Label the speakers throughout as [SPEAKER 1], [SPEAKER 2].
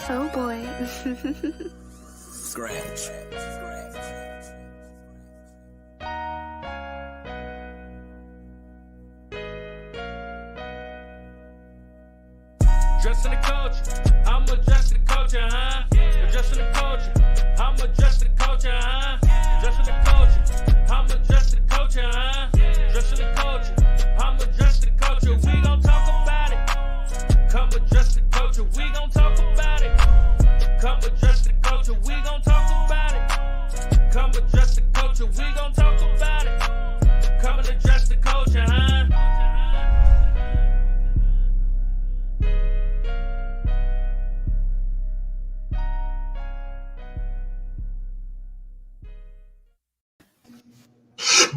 [SPEAKER 1] Oh boy.
[SPEAKER 2] Scratch.
[SPEAKER 3] Adjusting the culture, I'm adjusting the culture, huh? Adjusting the culture, I'm adjusting the culture, huh? Adjusting the culture, I'm adjusting the culture, huh? Adjusting the culture, I'm adjusting the culture. We gon' talk about it. Come adjust the culture, we gon' talk about it. Come adjust the culture, we gon' talk about it. Come adjust the culture, we gon' talk about it. Come and adjust the culture, huh?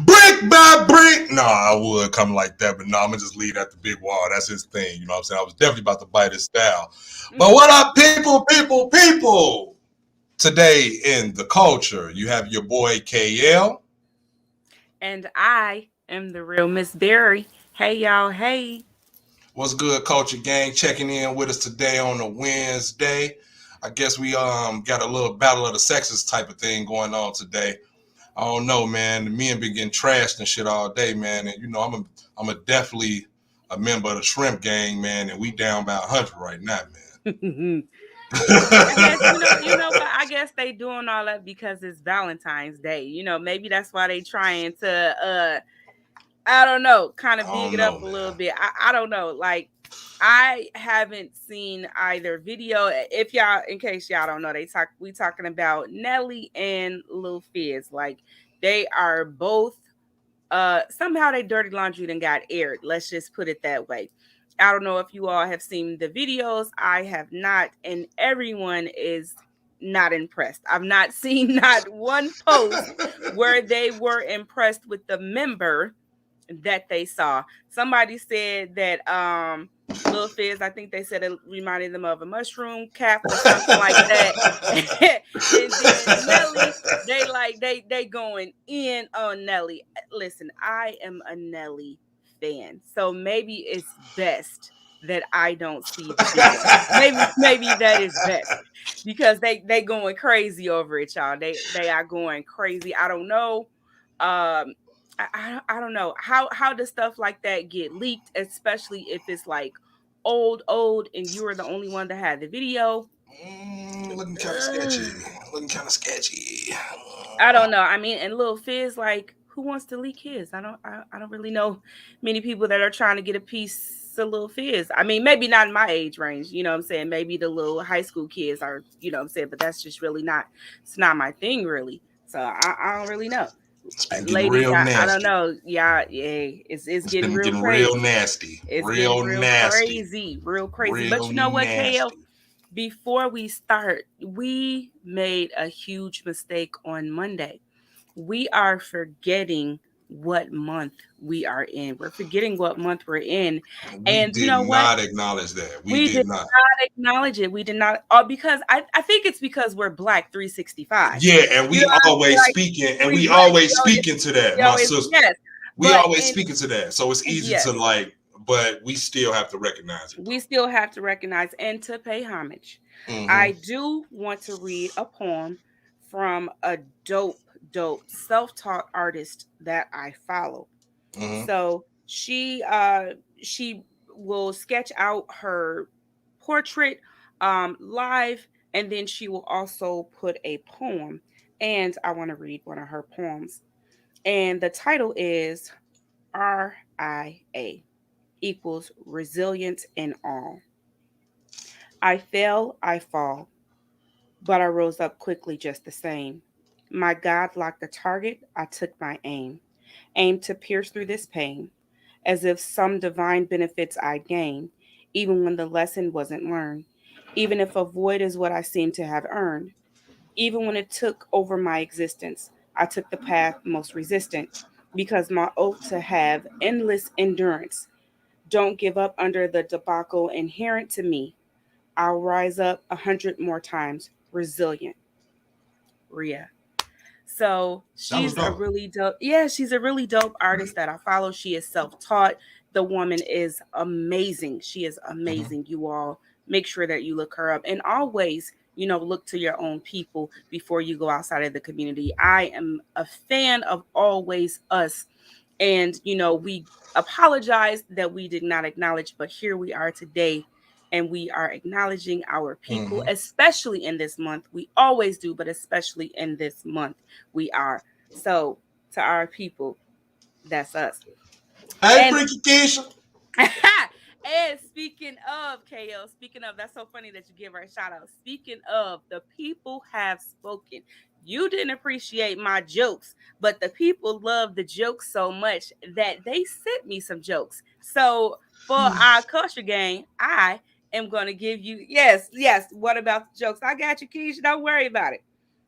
[SPEAKER 4] Brick by brick. No, I would come like that, but no, I'm gonna just leave that to Big Wall. That's his thing. You know what I'm saying? I was definitely about to bite his style. But what up, people? Today in the culture, you have your boy KL.
[SPEAKER 5] And I am the real Miss Berry. Hey, y'all. Hey.
[SPEAKER 4] What's good, Culture Gang? Checking in with us today on a Wednesday. I guess we got a little battle of the sexes type of thing going on today. I don't know, man. The men been getting trashed and shit all day, man. And you know, I'm a definitely a member of the Shrimp Gang, man. And we down by 100 right now, man.
[SPEAKER 5] I guess but I guess they doing all that because it's Valentine's Day. You know, maybe that's why they trying to I don't know, kind of big it up a little bit. I don't know. Like, I haven't seen either video. If y'all, in case y'all don't know, we talking about Nelly and Lil Fizz. Like, they are both somehow they dirty laundry done got aired. Let's just put it that way. I don't know if you all have seen the videos. I have not, and everyone is not impressed. I've not seen not one post where they were impressed with the member that they saw. Somebody said that Lil Fizz, I think they said it reminded them of a mushroom cap or something like that. And then Nelly, they going in on Nelly. Listen, I am a Nelly fan, so maybe it's best that I don't see the video. Maybe that is best because they going crazy over it, y'all. They are going crazy. I don't know. I don't know how does stuff like that get leaked, especially if it's like old and you were the only one that had the video.
[SPEAKER 4] Looking kind of sketchy.
[SPEAKER 5] I don't know. I mean, and Lil Fizz, like, who wants to leak his? I don't really know many people that are trying to get a piece of Lil Fizz. I mean, maybe not in my age range, you know what I'm saying? Maybe the little high school kids are, you know what I'm saying, but that's just really it's not my thing really. So I don't really know. Ladies, I don't know. Yeah, it's getting real crazy.
[SPEAKER 4] Real nasty.
[SPEAKER 5] It's real nasty. Real crazy. But you know what, KL? Before we start, we made a huge mistake on Monday. We are forgetting what month we are in. We're forgetting what month we're in. And you know what?
[SPEAKER 4] We did not acknowledge that.
[SPEAKER 5] We did not acknowledge it. We did not, because I think it's because we're Black 365.
[SPEAKER 4] Yeah, and we always speaking, and we always speaking to that, my sister. Yes, we always speaking to that. So it's easy to like, but we still have to recognize it.
[SPEAKER 5] We still have to recognize and to pay homage. Mm-hmm. I do want to read a poem from a dope self-taught artist that I follow. Mm-hmm. So she will sketch out her portrait live, and then she will also put a poem. And I want to read one of her poems. And the title is RIA equals resilience in all. I fell, I fall, but I rose up quickly just the same. My God locked the target, I took my aim to pierce through this pain, as if some divine benefits I'd gain, even when the lesson wasn't learned, even if a void is what I seem to have earned. Even when it took over my existence, I took the path most resistant, because my oath to have endless endurance. Don't give up under the debacle inherent to me. I'll rise up 100 more times, resilient. Rhea. So she's a really dope. Yeah, she's a really dope artist that I follow. She is self-taught. The woman is amazing. She is amazing. Mm-hmm. You all make sure that you look her up. And always, look to your own people before you go outside of the community. I am a fan of Always Us. And, we apologize that we did not acknowledge, but here we are today. And we are acknowledging our people, especially in this month. We always do, but especially in this month, we are. So, to our people, that's us.
[SPEAKER 4] Hey, Freaky Keisha.
[SPEAKER 5] And speaking of KO, that's so funny that you give her a shout out. Speaking of, the people have spoken. You didn't appreciate my jokes, but the people love the jokes so much that they sent me some jokes. So for our culture gang, I am going to give you, yes. What about the jokes? I got you, Keisha. Don't worry about it.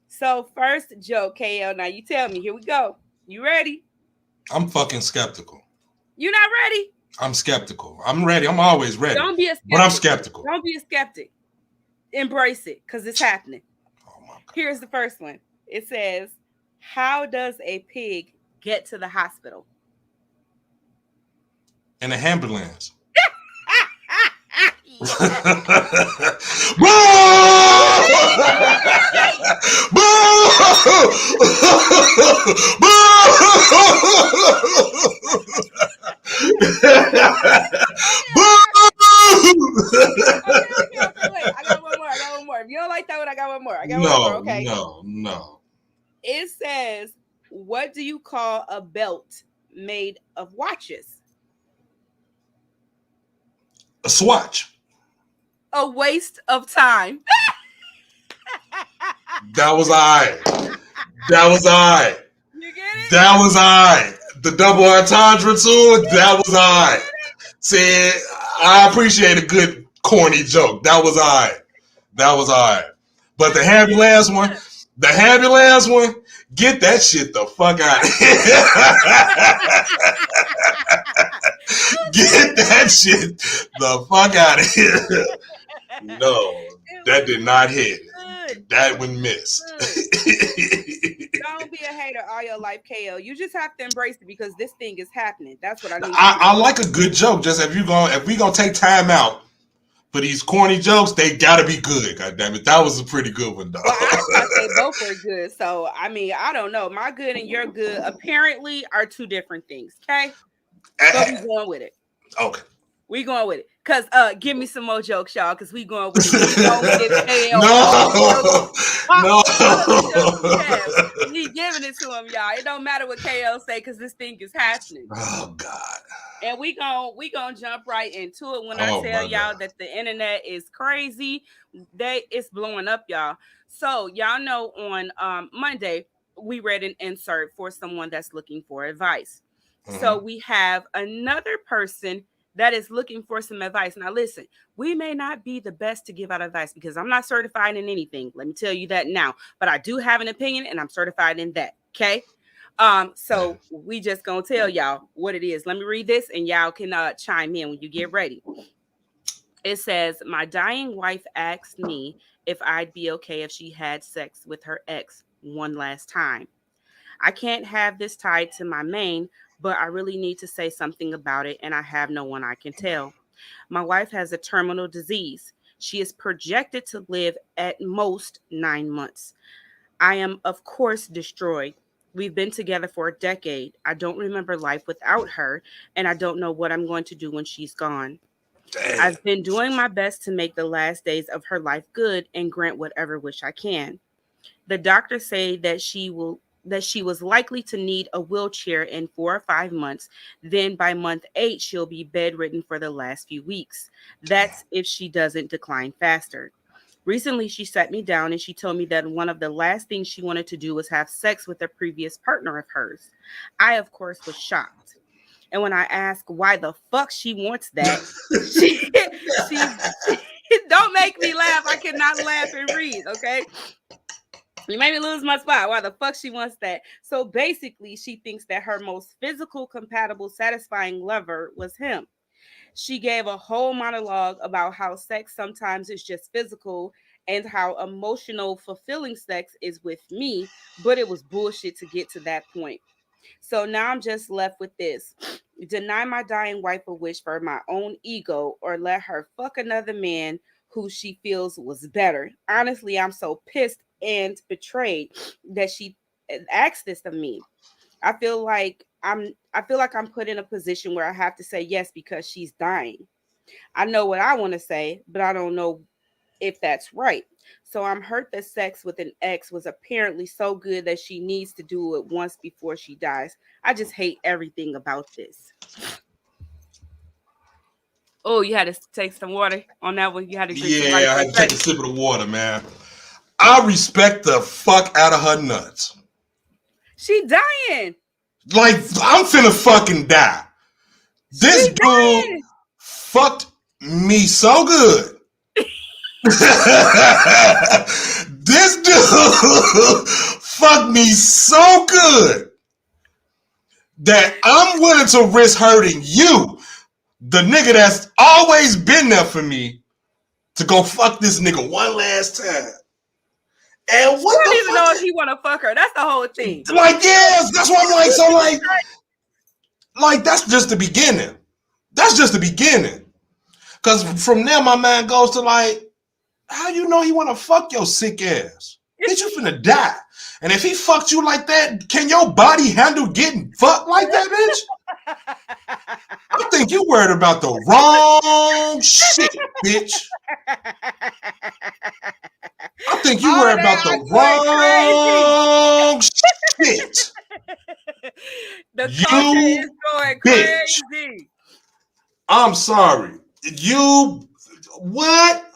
[SPEAKER 5] So first joke, KO. Now you tell me. Here we go. You ready?
[SPEAKER 4] I'm fucking skeptical.
[SPEAKER 5] You not ready?
[SPEAKER 4] I'm skeptical. I'm ready. I'm always ready.
[SPEAKER 5] Don't be a skeptic.
[SPEAKER 4] But I'm skeptical.
[SPEAKER 5] Don't be a skeptic. Embrace it, because it's happening.
[SPEAKER 4] Oh my God.
[SPEAKER 5] Here's the first one. It says, how does a pig get to the hospital?
[SPEAKER 4] In an ambulance.
[SPEAKER 5] Wait, I got one more. If you don't like that one, I got one more. One more, okay?
[SPEAKER 4] No.
[SPEAKER 5] It says, what do you call a belt made of watches?
[SPEAKER 4] A swatch.
[SPEAKER 5] A waste of time.
[SPEAKER 4] That was I.
[SPEAKER 5] You get it?
[SPEAKER 4] That was I. The double entendre too. That was I. See, I appreciate a good corny joke. That was I. But the ambulance one, get that shit the fuck out of here. Get that shit the fuck out of here. No, that did not hit. That one missed.
[SPEAKER 5] Don't be a hater all your life, KO. You just have to embrace it because this thing is happening. That's what I need.
[SPEAKER 4] I like a good joke. Just if we gonna take time out for these corny jokes, they gotta be good. God damn it, that was a pretty good one, though.
[SPEAKER 5] Well, I thought they both were good. So I mean, I don't know. My good and your good apparently are two different things. Okay, but we going with it.
[SPEAKER 4] Okay.
[SPEAKER 5] We going with it. Cause give me some more jokes, y'all. Cause we going with it.
[SPEAKER 4] No.
[SPEAKER 5] We giving it to him, y'all. It don't matter what KL say, cause this thing is happening.
[SPEAKER 4] Oh God.
[SPEAKER 5] And we gonna jump right into it when I tell y'all that the internet is crazy. It's blowing up, y'all. So y'all know on Monday we read an insert for someone that's looking for advice. Mm-hmm. So we have another person that is looking for some advice. Now, listen, we may not be the best to give out advice because I'm not certified in anything. Let me tell you that now. But I do have an opinion and I'm certified in that. Okay. So we just gonna tell y'all what it is. Let me read this and y'all can chime in when you get ready. It says, my dying wife asked me if I'd be okay if she had sex with her ex one last time. I can't have this tied to my main, but I really need to say something about it, and I have no one I can tell. My wife has a terminal disease. She is projected to live at most 9 months. I am, of course, destroyed. We've been together for a decade. I don't remember life without her, and I don't know what I'm going to do when she's gone. Damn. I've been doing my best to make the last days of her life good and grant whatever wish I can. The doctors say that she was likely to need a wheelchair in 4 or 5 months. Then by month 8, she'll be bedridden for the last few weeks. That's if she doesn't decline faster. Recently, she sat me down and she told me that one of the last things she wanted to do was have sex with a previous partner of hers. I, of course, was shocked. And when I asked why the fuck she wants that, she don't make me laugh. I cannot laugh and read, okay? You made me lose my spot. Why the fuck she wants that? So basically, she thinks that her most physical, compatible, satisfying lover was him. She gave a whole monologue about how sex sometimes is just physical and how emotional, fulfilling sex is with me, but it was bullshit to get to that point. So now I'm just left with this. Deny my dying wife a wish for my own ego or let her fuck another man who she feels was better. Honestly, I'm so pissed and betrayed that she asked this of me. I feel like I'm put in a position where I have to say yes because she's dying. I know what I want to say, but I don't know if that's right. So I'm hurt that sex with an ex was apparently so good that she needs to do it once before she dies. I just hate everything about this. Oh, you had to take some water on that one. You had to drink some
[SPEAKER 4] I had to take a sip of the water, man. I respect the fuck out of her nuts.
[SPEAKER 5] She dying.
[SPEAKER 4] Like, I'm finna fucking die. This dude fucked me so good. This dude fucked me so good that I'm willing to risk hurting you, the nigga that's always been there for me, to go fuck this nigga one last time. And what
[SPEAKER 5] I don't even know if he want to fuck her. That's the whole thing.
[SPEAKER 4] Like, yes, that's what I'm like. So, like that's just the beginning. That's just the beginning. Because from there, my mind goes to like, how you know he want to fuck your sick ass? Bitch, you finna die. And if he fucked you like that, can your body handle getting fucked like that, bitch? I think you worried about the wrong shit, bitch. I think you worried about the wrong shit.
[SPEAKER 5] The culture is going crazy.
[SPEAKER 4] I'm sorry. You what?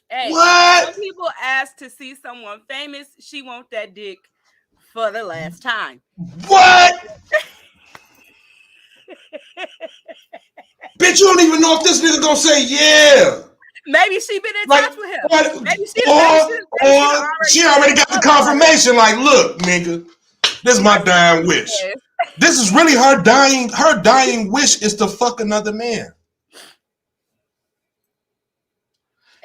[SPEAKER 5] Hey,
[SPEAKER 4] what?
[SPEAKER 5] When people ask to see someone famous, she want that dick for the last time.
[SPEAKER 4] What? Bitch, you don't even know if this nigga gonna say yeah.
[SPEAKER 5] Maybe she been in touch with him. Maybe
[SPEAKER 4] she already got the confirmation. Like, look, nigga, this is my dying wish. This is really her dying. Her dying wish is to fuck another man.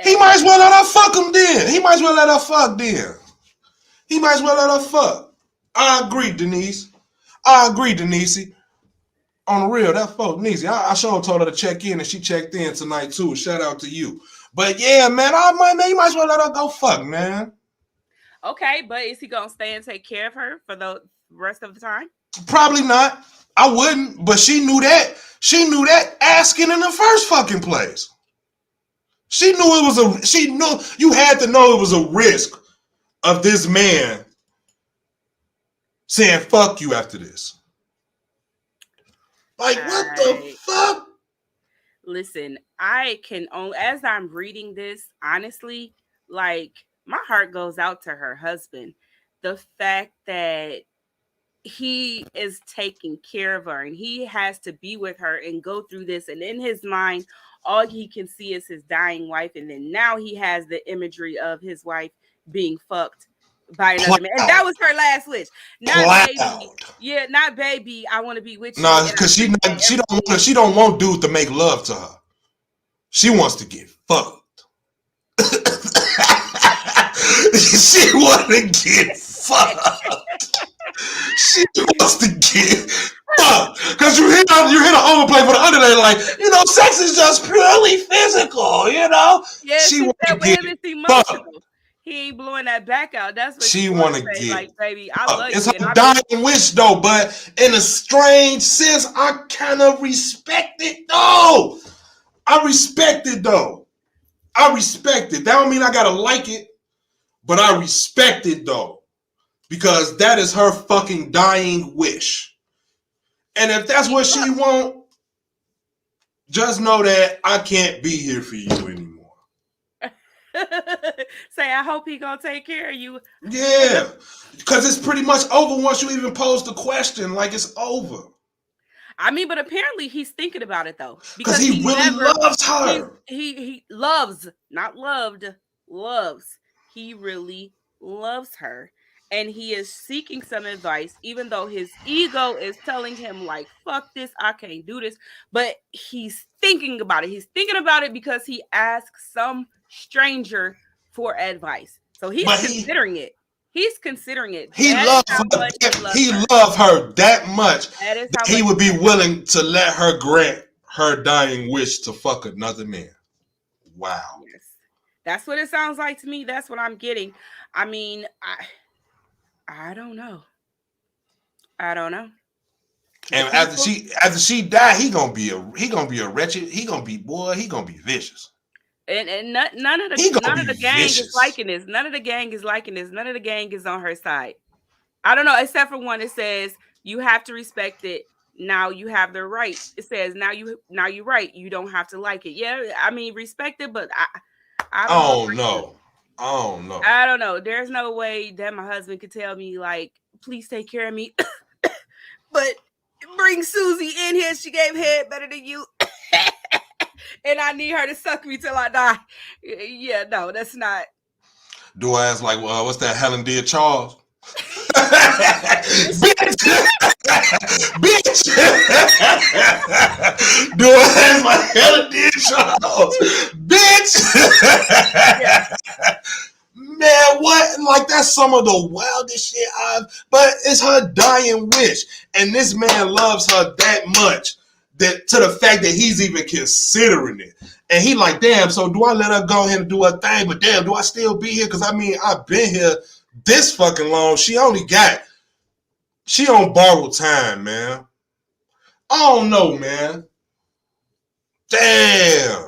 [SPEAKER 4] He might as well let her fuck him then. He might as well let her fuck then. He might as well let her fuck. I agree, Denise. I agree, Denise. On the real, that fuck Denise. I sure told her to check in, and she checked in tonight too. Shout out to you. But yeah, man, you might as well let her go fuck, man.
[SPEAKER 5] Okay, but is he gonna stay and take care of her for the rest of the time?
[SPEAKER 4] Probably not. I wouldn't, but she knew that. She knew that asking in the first fucking place. She knew it was she knew you had to know it was a risk of this man saying fuck you after this. Like, what the fuck?
[SPEAKER 5] Listen, I can only, as I'm reading this, honestly, like, my heart goes out to her husband. The fact that he is taking care of her and he has to be with her and go through this, and in his mind, all he can see is his dying wife, and then now he has the imagery of his wife being fucked by another man, and that was her last wish. Not baby, yeah, not baby. I want to be with you.
[SPEAKER 4] No, because she don't want dude to make love to her. She wants to get fucked. She want to get fucked. She wants to get fucked. Because you hit an overplay for the underlay, like, sex is just purely physical,
[SPEAKER 5] Yeah, she wants to get fucked. He ain't blowing that back out. That's what
[SPEAKER 4] she want to get.
[SPEAKER 5] Like, baby, I love
[SPEAKER 4] it's
[SPEAKER 5] you.
[SPEAKER 4] It's a dying wish, though, but in a strange sense, I kind of respect it, though. I respect it. That don't mean I gotta like it, but I respect it, though, because that is her fucking dying wish. And if that's what she want, just know that I can't be here for you anymore.
[SPEAKER 5] Say, I hope he gonna take care of you.
[SPEAKER 4] Yeah, because it's pretty much over once you even pose the question. Like, it's over.
[SPEAKER 5] I mean, but apparently he's thinking about it though,
[SPEAKER 4] because he really loves her.
[SPEAKER 5] He loves, not loved, loves. He really loves her, and he is seeking some advice, even though his ego is telling him like, "Fuck this, I can't do this." But he's thinking about it. He's thinking about it because he asked some stranger for advice. So he's considering it. He's considering it.
[SPEAKER 4] He loves her. He loved her that much.
[SPEAKER 5] That is
[SPEAKER 4] how he would be willing to let her grant her dying wish to fuck another man. Wow.
[SPEAKER 5] Yes. That's what it sounds like to me. That's what I'm getting. I mean, I don't know. I don't know.
[SPEAKER 4] And after she died, he gonna be a wretched. He gonna be vicious.
[SPEAKER 5] And none of the gang is liking this. None of the gang is liking this. None of the gang is on her side. I don't know, except for one. It says you have to respect it. Now you have the right. It says now you're right. You don't have to like it. Yeah, I mean respect it, but I don't know. I don't know. There's no way that my husband could tell me like, please take care of me, but bring Susie in here. She gave head better than you. And I need her to suck me till I die. Yeah, no, that's not.
[SPEAKER 4] Do I ask like, well, what's that Helen did Charles? Bitch! Bitch! Do I ask like Helen did Charles? Bitch! Yeah. Man, what? Like that's some of the wildest shit but it's her dying wish. And this man loves her that much. That to the fact that he's even considering it. And he like, damn, so do I let her go ahead and do her thing? But damn, do I still be here? Because I mean, I've been here this fucking long. She on borrowed time, man. I don't know, man. Damn.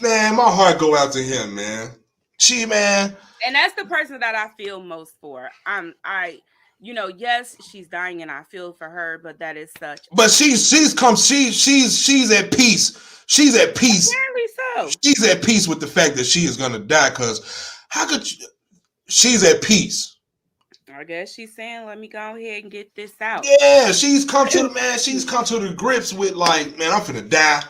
[SPEAKER 4] Man, my heart go out to him, man. Man.
[SPEAKER 5] And that's the person that I feel most for. Yes, she's dying and I feel for her, but that is such.
[SPEAKER 4] But she's at peace. She's at peace.
[SPEAKER 5] Apparently so.
[SPEAKER 4] She's at peace with the fact that she is gonna die, because how could she's at peace.
[SPEAKER 5] I guess she's saying, let me go ahead and get this out.
[SPEAKER 4] Yeah, she's come to the grips with like, man, I'm finna die.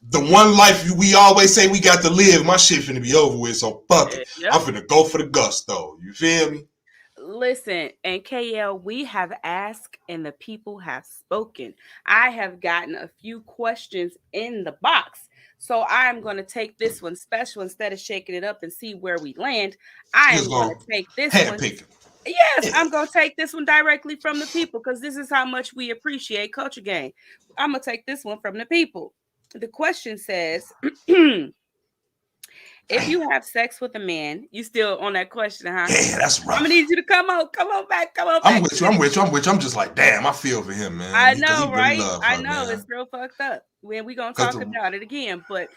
[SPEAKER 4] The one life we always say we got to live, my shit finna be over with, so fuck it. Yep. I'm finna go for the gusto. You feel me?
[SPEAKER 5] Listen, and KL, we have asked and the people have spoken. I have gotten a few questions in the box. So I'm going to take this one special instead of shaking it up and see where we land. I am going to take this one. Yes, I'm going to take this one directly from the people because this is how much we appreciate Culture Gang. I'm going to take this one from the people. The question says, if you have sex with a man, you still on that question, huh?
[SPEAKER 4] Yeah, that's right.
[SPEAKER 5] I'm gonna need you to come on back.
[SPEAKER 4] I'm with you. I'm just like, damn, I feel for him, man.
[SPEAKER 5] I know, right? I know, man. It's real fucked up. When we gonna talk about it again, but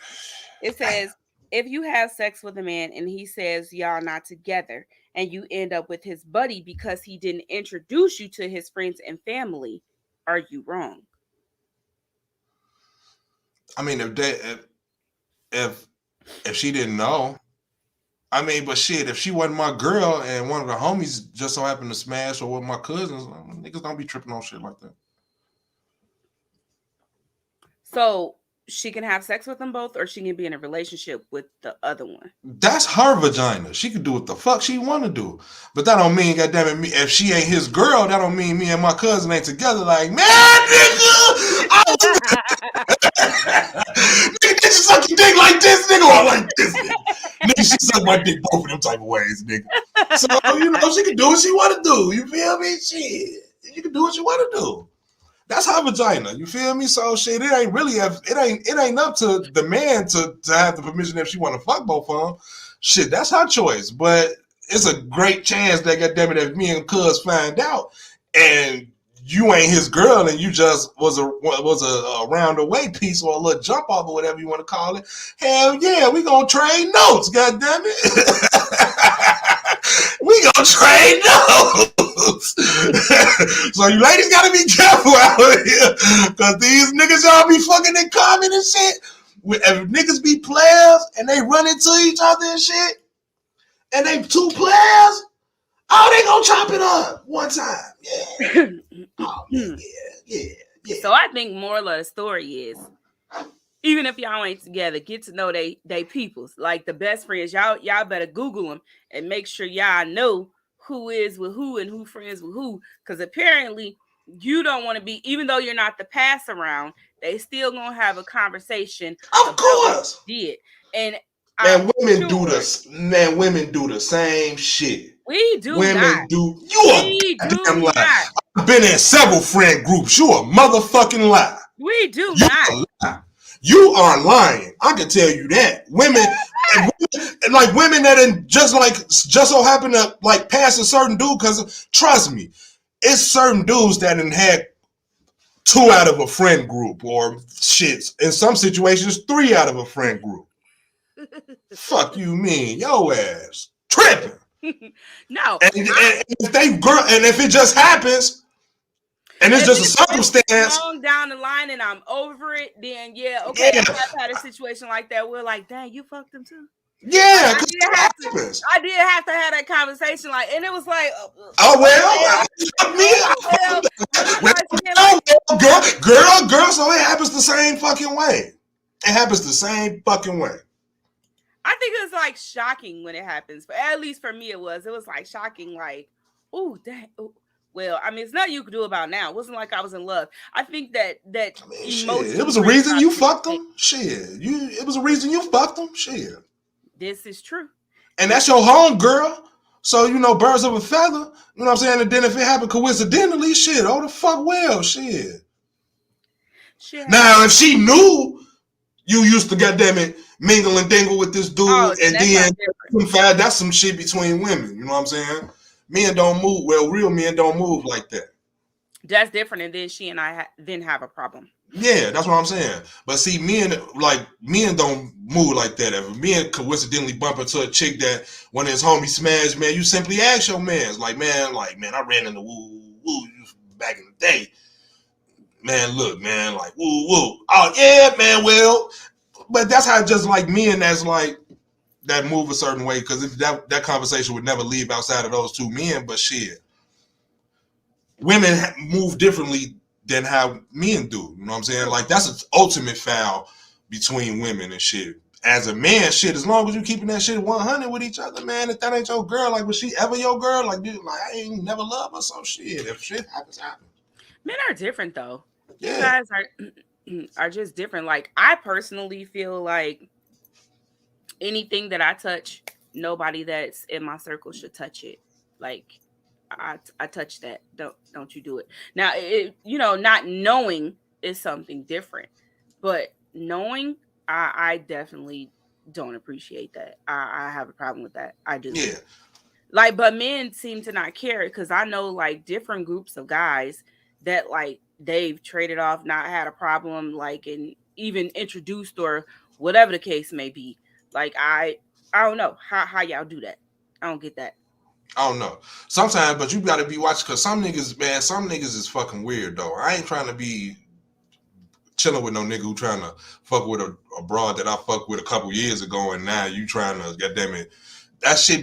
[SPEAKER 5] it says, if you have sex with a man and he says y'all not together and you end up with his buddy because he didn't introduce you to his friends and family, are you wrong?
[SPEAKER 4] I mean, if she didn't know, I mean, but shit, if she wasn't my girl and one of the homies just so happened to smash or with my cousins, niggas don't be tripping on shit like that.
[SPEAKER 5] So she can have sex with them both, or she can be in a relationship with the other one.
[SPEAKER 4] That's her vagina. She can do what the fuck she want to do. But that don't mean, goddamn it, if she ain't his girl, that don't mean me and my cousin ain't together. Like, man, nigga, nigga, did you suck your dick like this, nigga, or like this, nigga? Nigga, she suck my dick both of them type of ways, nigga. So, she can do what she want to do. You feel me? Shit. You can do what you want to do. That's her vagina. You feel me? So shit, it ain't really it ain't up to the man to have the permission if she want to fuck both of them. Shit, that's her choice. But it's a great chance that goddamn it, if me and Cuz find out and you ain't his girl and you just was a round away piece or a little jump off or whatever you want to call it. Hell yeah, we gonna trade notes, goddamn it. We gonna trade notes. So you ladies gotta be careful out here, cause these niggas y'all be fucking in common and shit. If niggas be players and they run into each other and shit, and they two players, they gonna chop it up one time. Yeah. Oh man, yeah.
[SPEAKER 5] So I think moral of the story is, even if y'all ain't together, get to know they peoples, like the best friends. Y'all better Google them and make sure y'all know who is with who and who friends with who, because apparently you don't want to be, even though you're not the pass around, they still gonna have a conversation.
[SPEAKER 4] Of course,
[SPEAKER 5] did and
[SPEAKER 4] women do this. Man, women do the same shit.
[SPEAKER 5] We do.
[SPEAKER 4] Women
[SPEAKER 5] not.
[SPEAKER 4] do. You a damn lie. I've been in several friend groups. You a motherfucking lie.
[SPEAKER 5] We do not.
[SPEAKER 4] You are lying. I can tell you that. Women, and like women that just so happen to like pass a certain dude. Because trust me, it's certain dudes that had 2 out of a friend group, or shits in some situations 3 out of a friend group. Fuck you mean, yo ass tripping.
[SPEAKER 5] No,
[SPEAKER 4] and if it just happens, and it's just a circumstance
[SPEAKER 5] long down the line, and I'm over it, then yeah, okay. Yeah. I have had a situation like that where like, dang, you fucked him too.
[SPEAKER 4] Yeah,
[SPEAKER 5] like, I did have to have that conversation, like, and it was like,
[SPEAKER 4] girl. So it happens the same fucking way. It happens the same fucking way.
[SPEAKER 5] I think it's like shocking when it happens. But at least for me, it was like shocking. Like, ooh, dang. Ooh. Well, I mean, it's nothing you could do about now. It wasn't like I was in love. I think that emotion.
[SPEAKER 4] It was a reason you fucked him. Shit, it was a reason you fucked him. Shit.
[SPEAKER 5] This is true.
[SPEAKER 4] And that's your home girl. So, birds of a feather. You know what I'm saying? And then if it happened coincidentally, shit, oh the fuck well, shit. Now, if she knew you used to, goddamn it, mingle and dingle with this dude, and then that's some shit between women. You know what I'm saying? Men don't move. Well, real men don't move like that.
[SPEAKER 5] That's different. And then she and I then have a problem.
[SPEAKER 4] Yeah, that's what I'm saying. But see, men don't move like that. If men coincidentally bump into a chick that one of his homies smashed, man, you simply ask your man, man, I ran into woo back in the day. Man, look, man, like woo. Oh yeah, man, well, but that's how just like men that's like that move a certain way, because that conversation would never leave outside of those 2 men. But shit, women move differently than how men do. You know what I'm saying? Like, that's an ultimate foul between women and shit. As a man, shit, as long as you keeping that shit 100 with each other, man, if that ain't your girl, like, was she ever your girl? Like, dude, like, I ain't never loved her, so shit. If shit happens.
[SPEAKER 5] Men are different, though.
[SPEAKER 4] Yeah.
[SPEAKER 5] You guys are just different. Like, I personally feel like anything that I touch, nobody that's in my circle should touch it. Like, I touch that. Don't you do it. Now, not knowing is something different, but knowing, I definitely don't appreciate that. I have a problem with that. I do.
[SPEAKER 4] Yeah.
[SPEAKER 5] Like, but men seem to not care, because I know like different groups of guys that like they've traded off, not had a problem, like, and even introduced or whatever the case may be. Like, I don't know how y'all do that. I don't get that.
[SPEAKER 4] I don't know. Sometimes, but you gotta be watching, because some niggas is fucking weird though. I ain't trying to be chilling with no nigga who trying to fuck with a broad that I fucked with a couple years ago, and now you trying to, goddamn it, that's a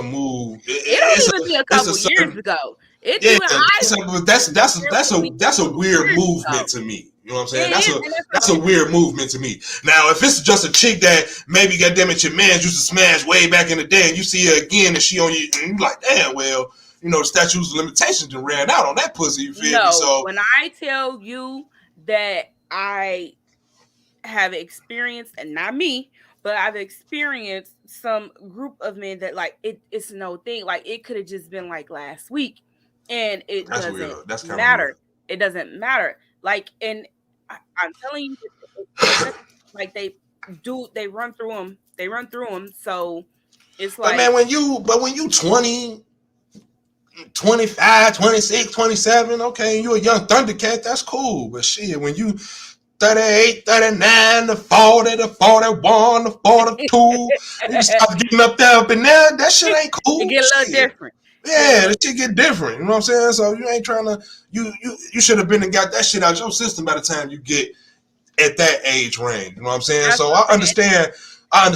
[SPEAKER 4] move.
[SPEAKER 5] It don't even be a couple years ago.
[SPEAKER 4] That's a weird movement to me. You know what I'm saying? That's a weird movement to me. Now, if it's just a chick that maybe, goddamn it, your man used to smash way back in the day, and you see her again, and she on you, and you like, damn, well, the statute of limitations done ran out on that pussy. You feel me? So
[SPEAKER 5] when I tell you that I have experienced, and not me, but I've experienced some group of men that like it's no thing. Like, it could have just been like last week, and it doesn't matter. It doesn't matter. Like, and I'm telling you, like they run through them. They run through them. So it's like,
[SPEAKER 4] but man, when you 20, 25, 26, 27, okay, you a young Thundercat, that's cool. But shit, when you 38, 39, the 40, the 41, the 42, you start getting up there up in there, that shit ain't cool.
[SPEAKER 5] It get a little different.
[SPEAKER 4] Yeah, that shit get different. You know what I'm saying? So you ain't trying to, you should have been and got that shit out your system by the time you get at that age range. You know what I'm saying? So I understand how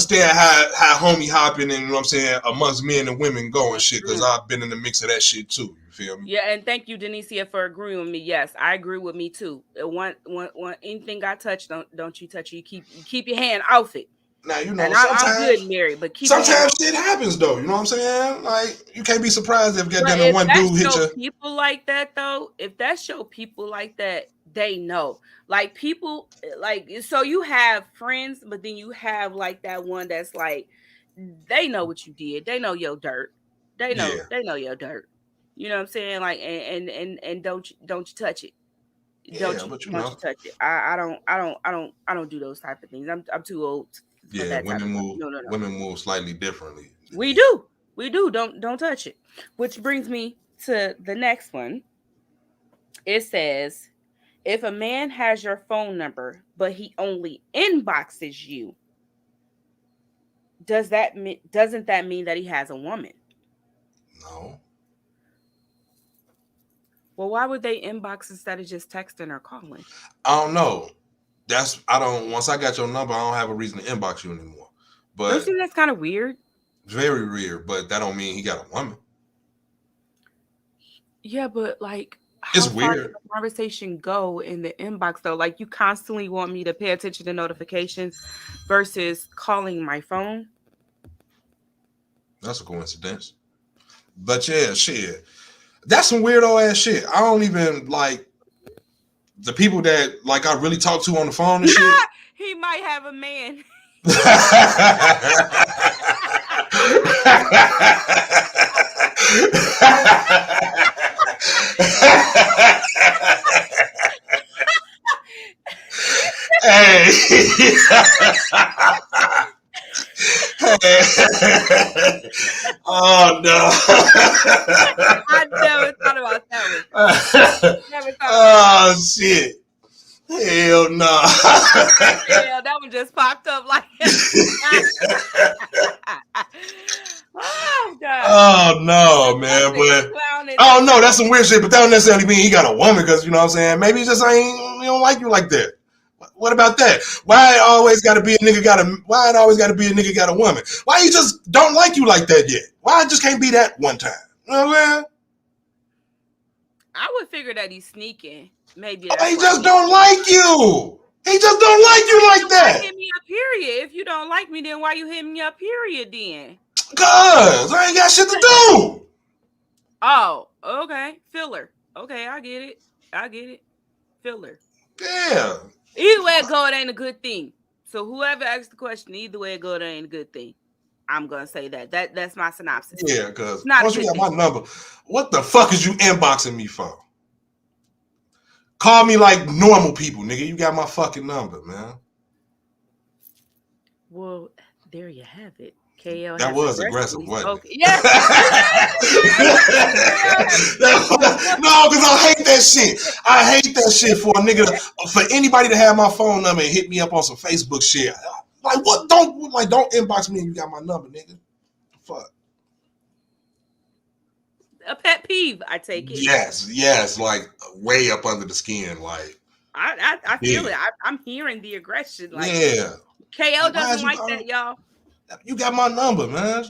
[SPEAKER 4] homie hopping and, you know what I'm saying, amongst men and women go and shit, because I've been in the mix of that shit too. You feel me?
[SPEAKER 5] Yeah, and thank you, Denicia, for agreeing with me. Yes, I agree with me too. One anything I touch, don't you touch it. You keep your hand off it.
[SPEAKER 4] Now,
[SPEAKER 5] and I'm good, Mary, but
[SPEAKER 4] sometimes shit happens though. You know what I'm saying? Like, you can't be surprised if goddamn one dude hit you.
[SPEAKER 5] People like that though, if that's your people like that, they know. Like, people, like, so you have friends, but then you have like that one that's like, they know what you did. They know your dirt. They know your dirt. You know what I'm saying? Like, and don't you touch it. Don't
[SPEAKER 4] Yeah,
[SPEAKER 5] you
[SPEAKER 4] but you
[SPEAKER 5] don't
[SPEAKER 4] know,
[SPEAKER 5] you touch it. I don't do those type of things. I'm too old for
[SPEAKER 4] yeah,
[SPEAKER 5] that type of stuff. No.
[SPEAKER 4] women move slightly differently than
[SPEAKER 5] We
[SPEAKER 4] men.
[SPEAKER 5] do. We do. Don't touch it. Which brings me to the next one. It says, if a man has your phone number, but he only inboxes you, doesn't that mean that he has a woman?
[SPEAKER 4] No.
[SPEAKER 5] Well, why would they inbox instead of just texting or calling?
[SPEAKER 4] I don't know. Once I got your number, I don't have a reason to inbox you anymore.
[SPEAKER 5] Don't you
[SPEAKER 4] But
[SPEAKER 5] think that's kind of weird?
[SPEAKER 4] very weird, but that don't mean he got a woman.
[SPEAKER 5] Yeah, but like,
[SPEAKER 4] It's
[SPEAKER 5] how far does
[SPEAKER 4] weird.
[SPEAKER 5] the conversation go in the inbox though? Like, you constantly want me to pay attention to notifications versus calling my phone.
[SPEAKER 4] That's a coincidence. But yeah, shit. That's some weirdo ass shit. I don't even like the people that like I really talk to on the phone and shit.
[SPEAKER 5] He might have a man.
[SPEAKER 4] Hey. Oh no.
[SPEAKER 5] I never thought about that one. Never thought
[SPEAKER 4] Oh shit. Hell no.
[SPEAKER 5] Yeah, that one just popped up like oh god.
[SPEAKER 4] Oh no, man. But oh no, that's some weird shit. But that don't necessarily mean he got a woman, because you know what I'm saying. Maybe he just he don't like you like that. What about that? Why it always got to be a nigga got a woman? Why he just don't like you like that yet? Why it just can't be that one time? You know what I'm saying?
[SPEAKER 5] I would figure that he's sneaking. Maybe
[SPEAKER 4] he just don't like you. He just don't like you like that.
[SPEAKER 5] Hit me up, period. If you don't like me, then why you hit me up, period? Then,
[SPEAKER 4] cause I ain't got shit to do.
[SPEAKER 5] Oh, okay, filler. Okay, I get it. Filler.
[SPEAKER 4] Yeah.
[SPEAKER 5] Either way it go, it ain't a good thing. So whoever asked the question, either way it go, it ain't a good thing. I'm gonna say that. That's my synopsis.
[SPEAKER 4] Yeah, because once you got my number, what the fuck is you inboxing me for? Call me like normal people, nigga. You got my fucking number, man.
[SPEAKER 5] Well, there you have it. KL.
[SPEAKER 4] That was aggressive, wasn't it?
[SPEAKER 5] Yeah.
[SPEAKER 4] No, because I hate that shit. I hate that shit for a nigga, for anybody to have my phone number and hit me up on some Facebook shit. Like, what? Don't inbox me and you got my number, nigga. Fuck.
[SPEAKER 5] A pet peeve, I take it.
[SPEAKER 4] Yes, like way up under the skin, like.
[SPEAKER 5] I feel it. I'm hearing the aggression. Like,
[SPEAKER 4] yeah.
[SPEAKER 5] KL doesn't like that, y'all.
[SPEAKER 4] You got my number, man.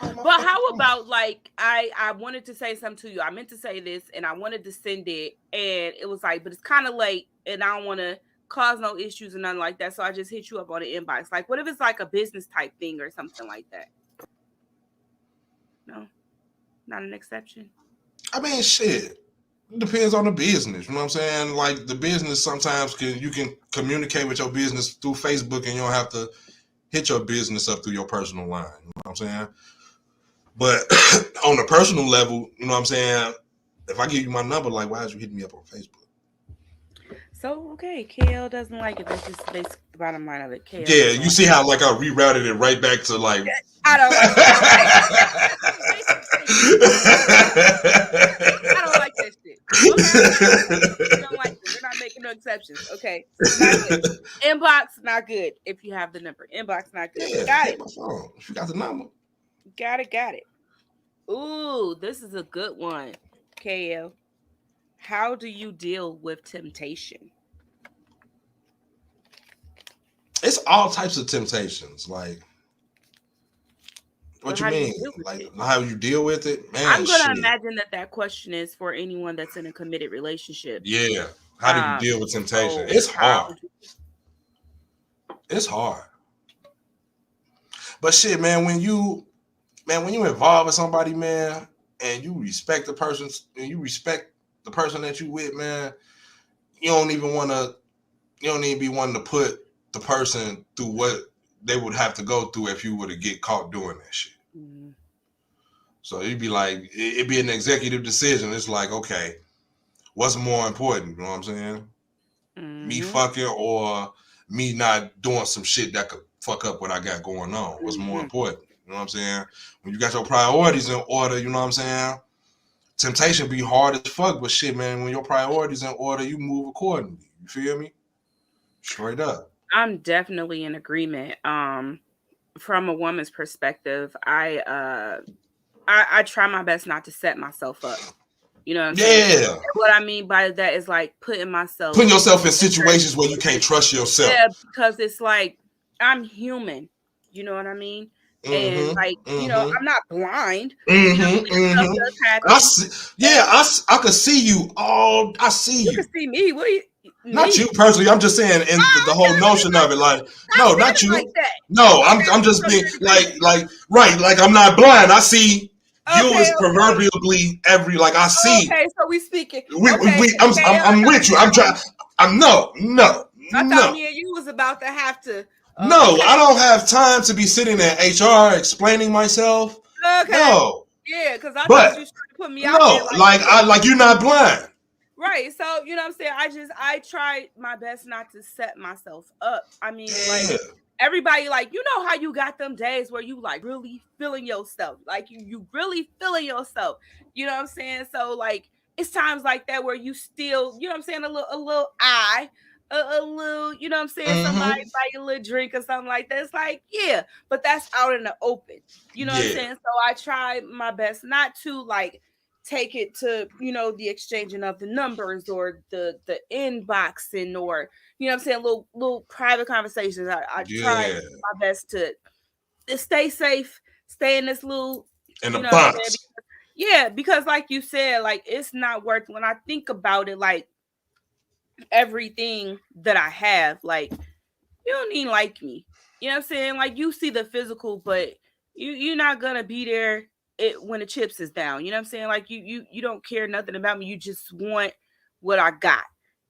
[SPEAKER 5] But how about, like, I wanted to say something to you. I meant to say this and I wanted to send it, and it was like, but it's kind of late and I don't want to cause no issues and nothing like that. So I just hit you up on the inbox. Like, what if it's like a business type thing or something like that? No, not an exception.
[SPEAKER 4] I mean, shit. It depends on the business. You know what I'm saying? Like, the business sometimes you can communicate with your business through Facebook and you don't have to hit your business up through your personal line. You know what I'm saying? But on a personal level, you know what I'm saying? If I give you my number, like, why did you hit me up on Facebook?
[SPEAKER 5] So, okay, KL doesn't like it. That's just basically the bottom line of it. KL
[SPEAKER 4] yeah, you see how, like, I rerouted it right back to, like...
[SPEAKER 5] I don't like that. I don't like that shit. Okay. You don't like it. We're not making no exceptions. Okay. Not good. Inbox, not good. If you have the number. Inbox, not good.
[SPEAKER 4] Yeah,
[SPEAKER 5] got it.
[SPEAKER 4] My phone. If you got the number.
[SPEAKER 5] Got it. Ooh, this is a good one. KL. How do you deal with temptation?
[SPEAKER 4] It's all types of temptations. Like, what you mean? Like, how you deal with it? Man,
[SPEAKER 5] I'm going to imagine that question is for anyone that's in a committed relationship.
[SPEAKER 4] Yeah. How do you deal with temptation? It's hard. It's hard. But shit, man, when you involved with somebody, man, and you respect the person, and you respect the person that you with, man, you don't even be wanting to put the person through what they would have to go through if you were to get caught doing that shit. Mm-hmm. So it'd be like, it'd be an executive decision. It's like, okay, what's more important? You know what I'm saying? Me
[SPEAKER 5] Mm-hmm.
[SPEAKER 4] fucking or me not doing some shit that could fuck up what I got going on? What's more
[SPEAKER 5] Mm-hmm.
[SPEAKER 4] important? You know what I'm saying? When you got your priorities in order, you know what I'm saying? Temptation be hard as fuck, but shit, man, when your priorities in order, you move accordingly. You feel me? Straight up.
[SPEAKER 5] I'm definitely in agreement. From a woman's perspective, I try my best not to set myself up. You know what I'm saying?
[SPEAKER 4] Yeah.
[SPEAKER 5] What I mean by that is like putting myself
[SPEAKER 4] Putting yourself in situations where you can't trust yourself.
[SPEAKER 5] yeah, because it's like I'm human. You know what I mean? And like, I'm not blind. Stuff does happen.
[SPEAKER 4] I could see you all. I see
[SPEAKER 5] You
[SPEAKER 4] you.
[SPEAKER 5] can see me. What do you
[SPEAKER 4] Not
[SPEAKER 5] me?
[SPEAKER 4] you personally. I'm just saying in the whole notion of it. Like, no, not you.
[SPEAKER 5] Like that.
[SPEAKER 4] No, I'm just being like I'm not blind. I see you as proverbially I see.
[SPEAKER 5] Okay, so we speaking.
[SPEAKER 4] I'm with you. I'm trying. No.
[SPEAKER 5] I thought me and you was about to have to.
[SPEAKER 4] No, I don't have time to be sitting in HR explaining myself.
[SPEAKER 5] Okay.
[SPEAKER 4] No.
[SPEAKER 5] Yeah, because I thought you was trying to put me out there.
[SPEAKER 4] Like you're not blind.
[SPEAKER 5] Right. So, you know what I'm saying? I try my best not to set myself up. I mean, like everybody, like, you know how you got them days where you like really feeling yourself. Like you really feeling yourself. You know what I'm saying? So like it's times like that where you still, you know what I'm saying, a little a little, you know what I'm saying, somebody buy a little drink or something like that. It's like, yeah, but that's out in the open. You know what I'm saying? So I try my best not to like take it to, the exchanging of the numbers or the inboxing or, you know what I'm saying, little private conversations. I try my best to stay safe, stay in this little
[SPEAKER 4] in the box.
[SPEAKER 5] Because like you said, like it's not worth when I think about it, like everything that I have, like you don't even like me. You know what I'm saying? Like you see the physical, but you're not gonna be there when the chips is down. You know what I'm saying? Like you don't care nothing about me. You just want what I got,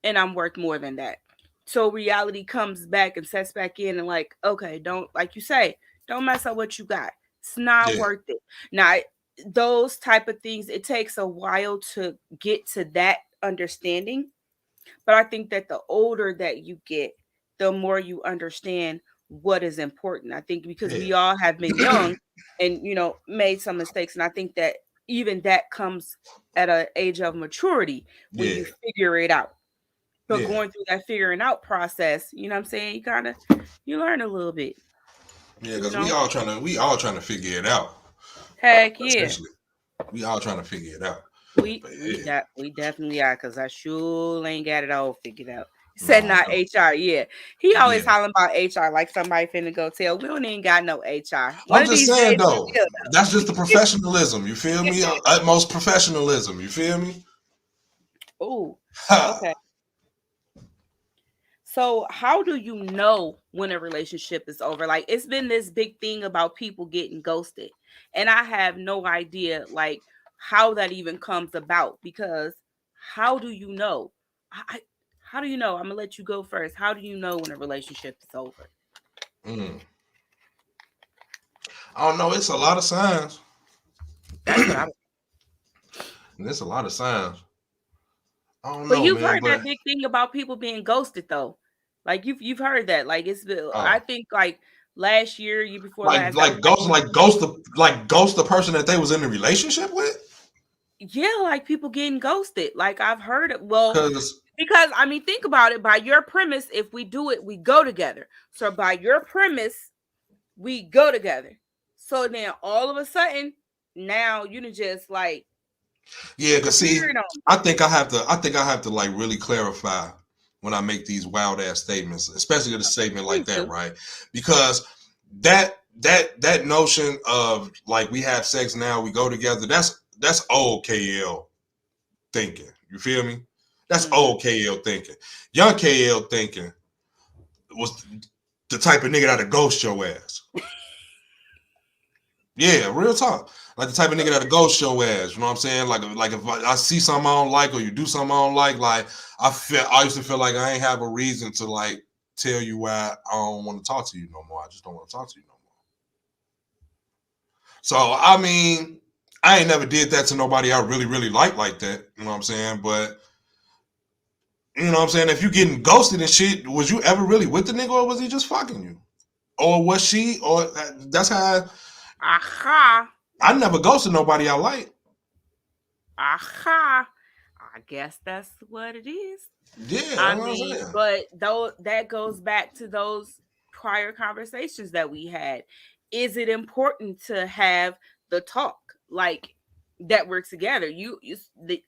[SPEAKER 5] and I'm worth more than that. So reality comes back and sets back in, and like, okay, don't, like you say, don't mess up what you got. It's not worth it. Now, those type of things, it takes a while to get to that understanding. But I think that the older that you get, the more you understand what is important. I think because we all have been young and, made some mistakes. And I think that even that comes at an age of maturity when you figure it out. But going through that figuring out process, you know what I'm saying? You learn a little bit.
[SPEAKER 4] Yeah, because we all trying to figure it out.
[SPEAKER 5] Heck yeah.
[SPEAKER 4] We all trying to figure it out.
[SPEAKER 5] We definitely are, because I sure ain't got it all figured out. Said not HR, yeah. He always hollering about HR like somebody finna go tell. We don't even got no HR.
[SPEAKER 4] I'm just saying though, that's just the professionalism. You feel me? Utmost professionalism. You feel me?
[SPEAKER 5] Oh, okay. So how do you know when a relationship is over? Like it's been this big thing about people getting ghosted, and I have no idea like how that even comes about, because how do you know? How do you know? I'm gonna let you go first. How do you know when a relationship is over?
[SPEAKER 4] I don't know. It's a lot of signs. There's a lot of signs. I don't know.
[SPEAKER 5] But you've heard that big thing about people being ghosted, though. Like you've heard that. Like it's I think like last year before last,
[SPEAKER 4] ghost the person that they was in a relationship with.
[SPEAKER 5] Yeah, like people getting ghosted. Like I've heard it. Well, because I mean, think about it. By your premise, if we do it, we go together. So by your premise, we go together. So then all of a sudden, now you just like.
[SPEAKER 4] Yeah, because see, I think I have to like really clarify when I make these wild ass statements, especially a statement like that, right? Because that notion of like we have sex now, we go together, that's old KL thinking. You feel me? That's old KL thinking. Young KL thinking was the type of nigga that'll ghost your ass. Yeah, real talk. Like the type of nigga that'll ghost your ass. You know what I'm saying? Like if I see something I don't like or you do something I don't like I used to feel like I ain't have a reason to like tell you why I don't want to talk to you no more. I just don't want to talk to you no more. So I mean, I ain't never did that to nobody I really, really like that. You know what I'm saying? But You know what I'm saying? If you getting ghosted and shit, was you ever really with the nigga, or was he just fucking you? Or was she? Or that's how.
[SPEAKER 5] Aha.
[SPEAKER 4] I never ghosted nobody I like.
[SPEAKER 5] Aha. I guess that's what it is.
[SPEAKER 4] Yeah,
[SPEAKER 5] I mean, but though that goes back to those prior conversations that we had. Is it important to have the talk like that we're together? The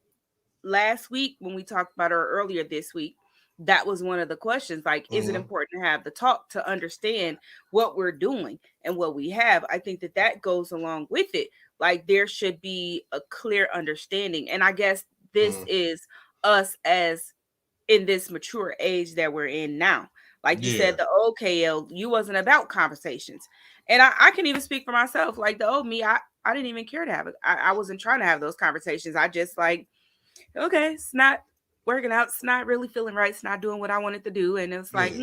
[SPEAKER 5] last week when we talked about her earlier this week, that was one of the questions. Like, is it important to have the talk to understand what we're doing and what we have? I think that goes along with it. Like, there should be a clear understanding. And I guess this is us as in this mature age that we're in now. Like you said, the old KL, you wasn't about conversations. And I can even speak for myself. Like the old me, I didn't even care to have it. I wasn't trying to have those conversations. I just like, okay, it's not working out. It's not really feeling right. It's not doing what I wanted to do. And it's like,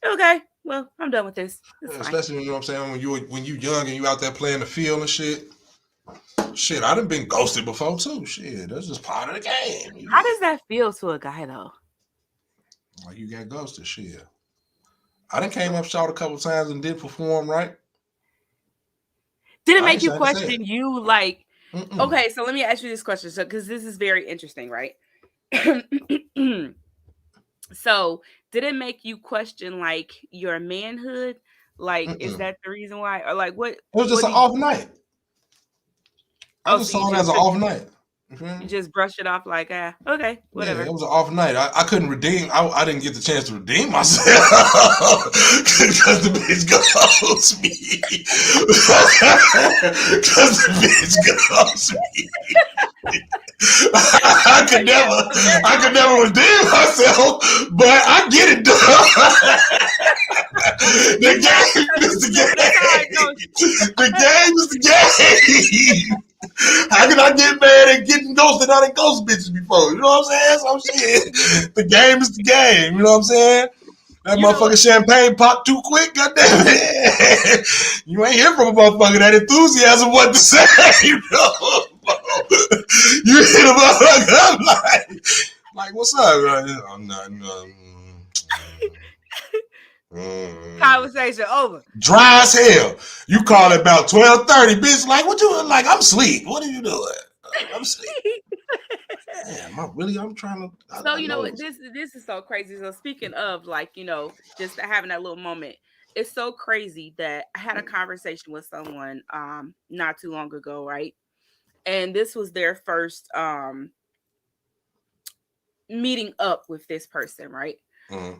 [SPEAKER 5] okay, well, I'm done with this.
[SPEAKER 4] Especially, you know what I'm saying, when you young and you out there playing the field and shit. Shit, I done been ghosted before too. Shit, that's just part of the game.
[SPEAKER 5] How does that feel to a guy though?
[SPEAKER 4] Like you got ghosted, shit. I done came up short a couple times and did perform right.
[SPEAKER 5] Did it make you question you like? Okay, so let me ask you this question, so because this is very interesting, right? So, did it make you question like your manhood? Like, is that the reason why, or like what? It
[SPEAKER 4] was just an off night. I just saw it as an off night.
[SPEAKER 5] You just brush it off like, okay, whatever.
[SPEAKER 4] Yeah, it was an off night. I couldn't redeem. I didn't get the chance to redeem myself because the bitch ghosted me. Because the bitch ghosted me. I could never redeem myself, but I get it done. The game is the game. The game is the game. How can I get mad at getting ghosted? I didn't ghost bitches before. You know what I'm saying? So I'm saying the game is the game. You know what I'm saying? That motherfucking champagne popped too quick. Goddamn it! You ain't hear from a motherfucker that enthusiasm what to say. You know? You hit a motherfucker. I'm like, what's up? I'm not.
[SPEAKER 5] Conversation over.
[SPEAKER 4] Dry as hell. You call it about 12:30, bitch. Like, what you like? I'm asleep. What are you doing? I'm asleep. Damn, I'm trying to.
[SPEAKER 5] So you know what? This is so crazy. So speaking of like, you know, just having that little moment, it's so crazy that I had a conversation with someone not too long ago, right? And this was their first meeting up with this person, right?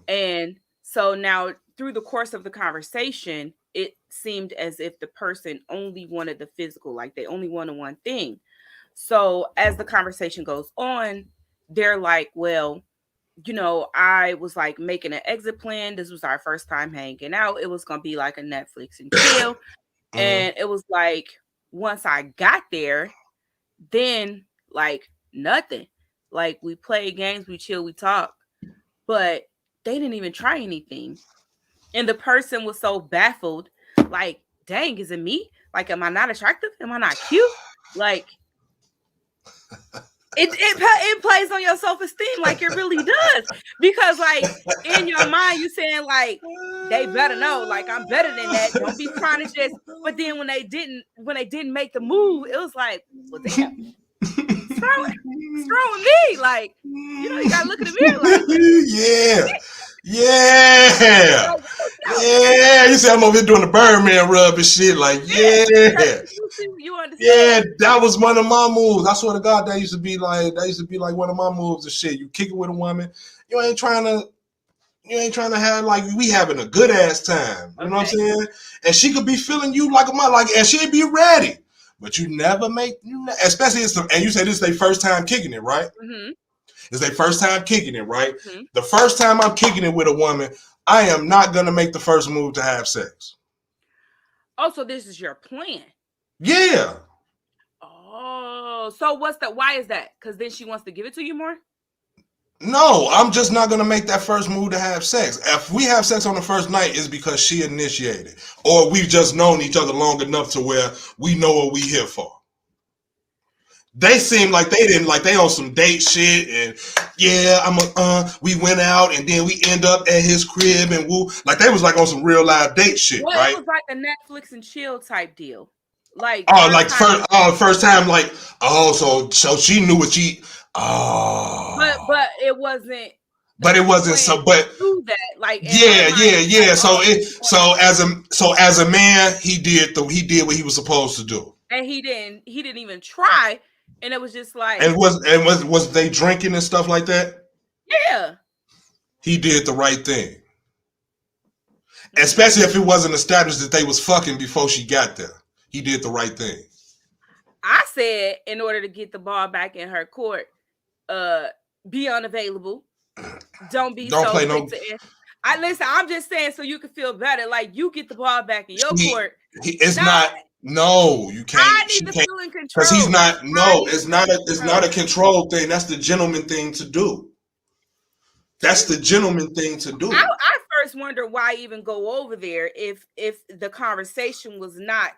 [SPEAKER 5] And so now through the course of the conversation, it seemed as if the person only wanted the physical, like they only wanted one thing. So as the conversation goes on, they're like, well, you know, I was like making an exit plan. This was our first time hanging out. It was going to be like a Netflix and chill. And it was like, once I got there, then like nothing. Like we play games, we chill, we talk, but they didn't even try anything. And the person was so baffled, like, dang, is it me? Like, am I not attractive? Am I not cute? Like, it plays on your self-esteem like it really does. Because, like, in your mind, you're saying, like, they better know, like, I'm better than that. Don't be trying to just, but then when they didn't make the move, it was like, well, damn. What's wrong with me? Like, you know, you gotta look at the mirror like,
[SPEAKER 4] yeah. You see, I'm over here doing the Birdman rub and shit. Like,
[SPEAKER 5] you understand?
[SPEAKER 4] Yeah, that was one of my moves. I swear to God, that used to be like one of my moves and shit. You kick it with a woman, you ain't trying to have like we having a good ass time. You know what I'm saying? And she could be feeling you like a mother, like, and she'd be ready. But you never make, especially and you say this is their first time kicking it, right? It's their first time kicking it, right? The first time I'm kicking it with a woman, I am not gonna make the first move to have sex.
[SPEAKER 5] Oh, so this is your plan?
[SPEAKER 4] Yeah.
[SPEAKER 5] Oh, so why is that? Because then she wants to give it to you more?
[SPEAKER 4] No, I'm just not going to make that first move to have sex. If we have sex on the first night, it's because she initiated. Or we've just known each other long enough to where we know what we here for. They seem like they didn't like they on some date shit and we went out and then we end up at his crib and woo, like they was like on some real live date shit,
[SPEAKER 5] well,
[SPEAKER 4] right?
[SPEAKER 5] It was like a Netflix and chill type deal. Like
[SPEAKER 4] first time, like so she knew what she
[SPEAKER 5] but it wasn't.
[SPEAKER 4] But it wasn't so. But
[SPEAKER 5] do that, like
[SPEAKER 4] yeah. So as a man, he did what he was supposed to do,
[SPEAKER 5] and he didn't even try, and it was just like
[SPEAKER 4] was they drinking and stuff like that?
[SPEAKER 5] Yeah,
[SPEAKER 4] he did the right thing, especially if it wasn't established that they was fucking before she got there. He did the right thing.
[SPEAKER 5] I said in order to get the ball back in her court, be unavailable. Don't play no. Listen. I'm just saying so you can feel better. Like you get the ball back in your court.
[SPEAKER 4] It's not. No, you can't.
[SPEAKER 5] I need to feel in control
[SPEAKER 4] because he's not. No, it's not a. It's not a control thing. That's the gentleman thing to do. That's the gentleman thing to do.
[SPEAKER 5] I first wonder why even go over there if the conversation was not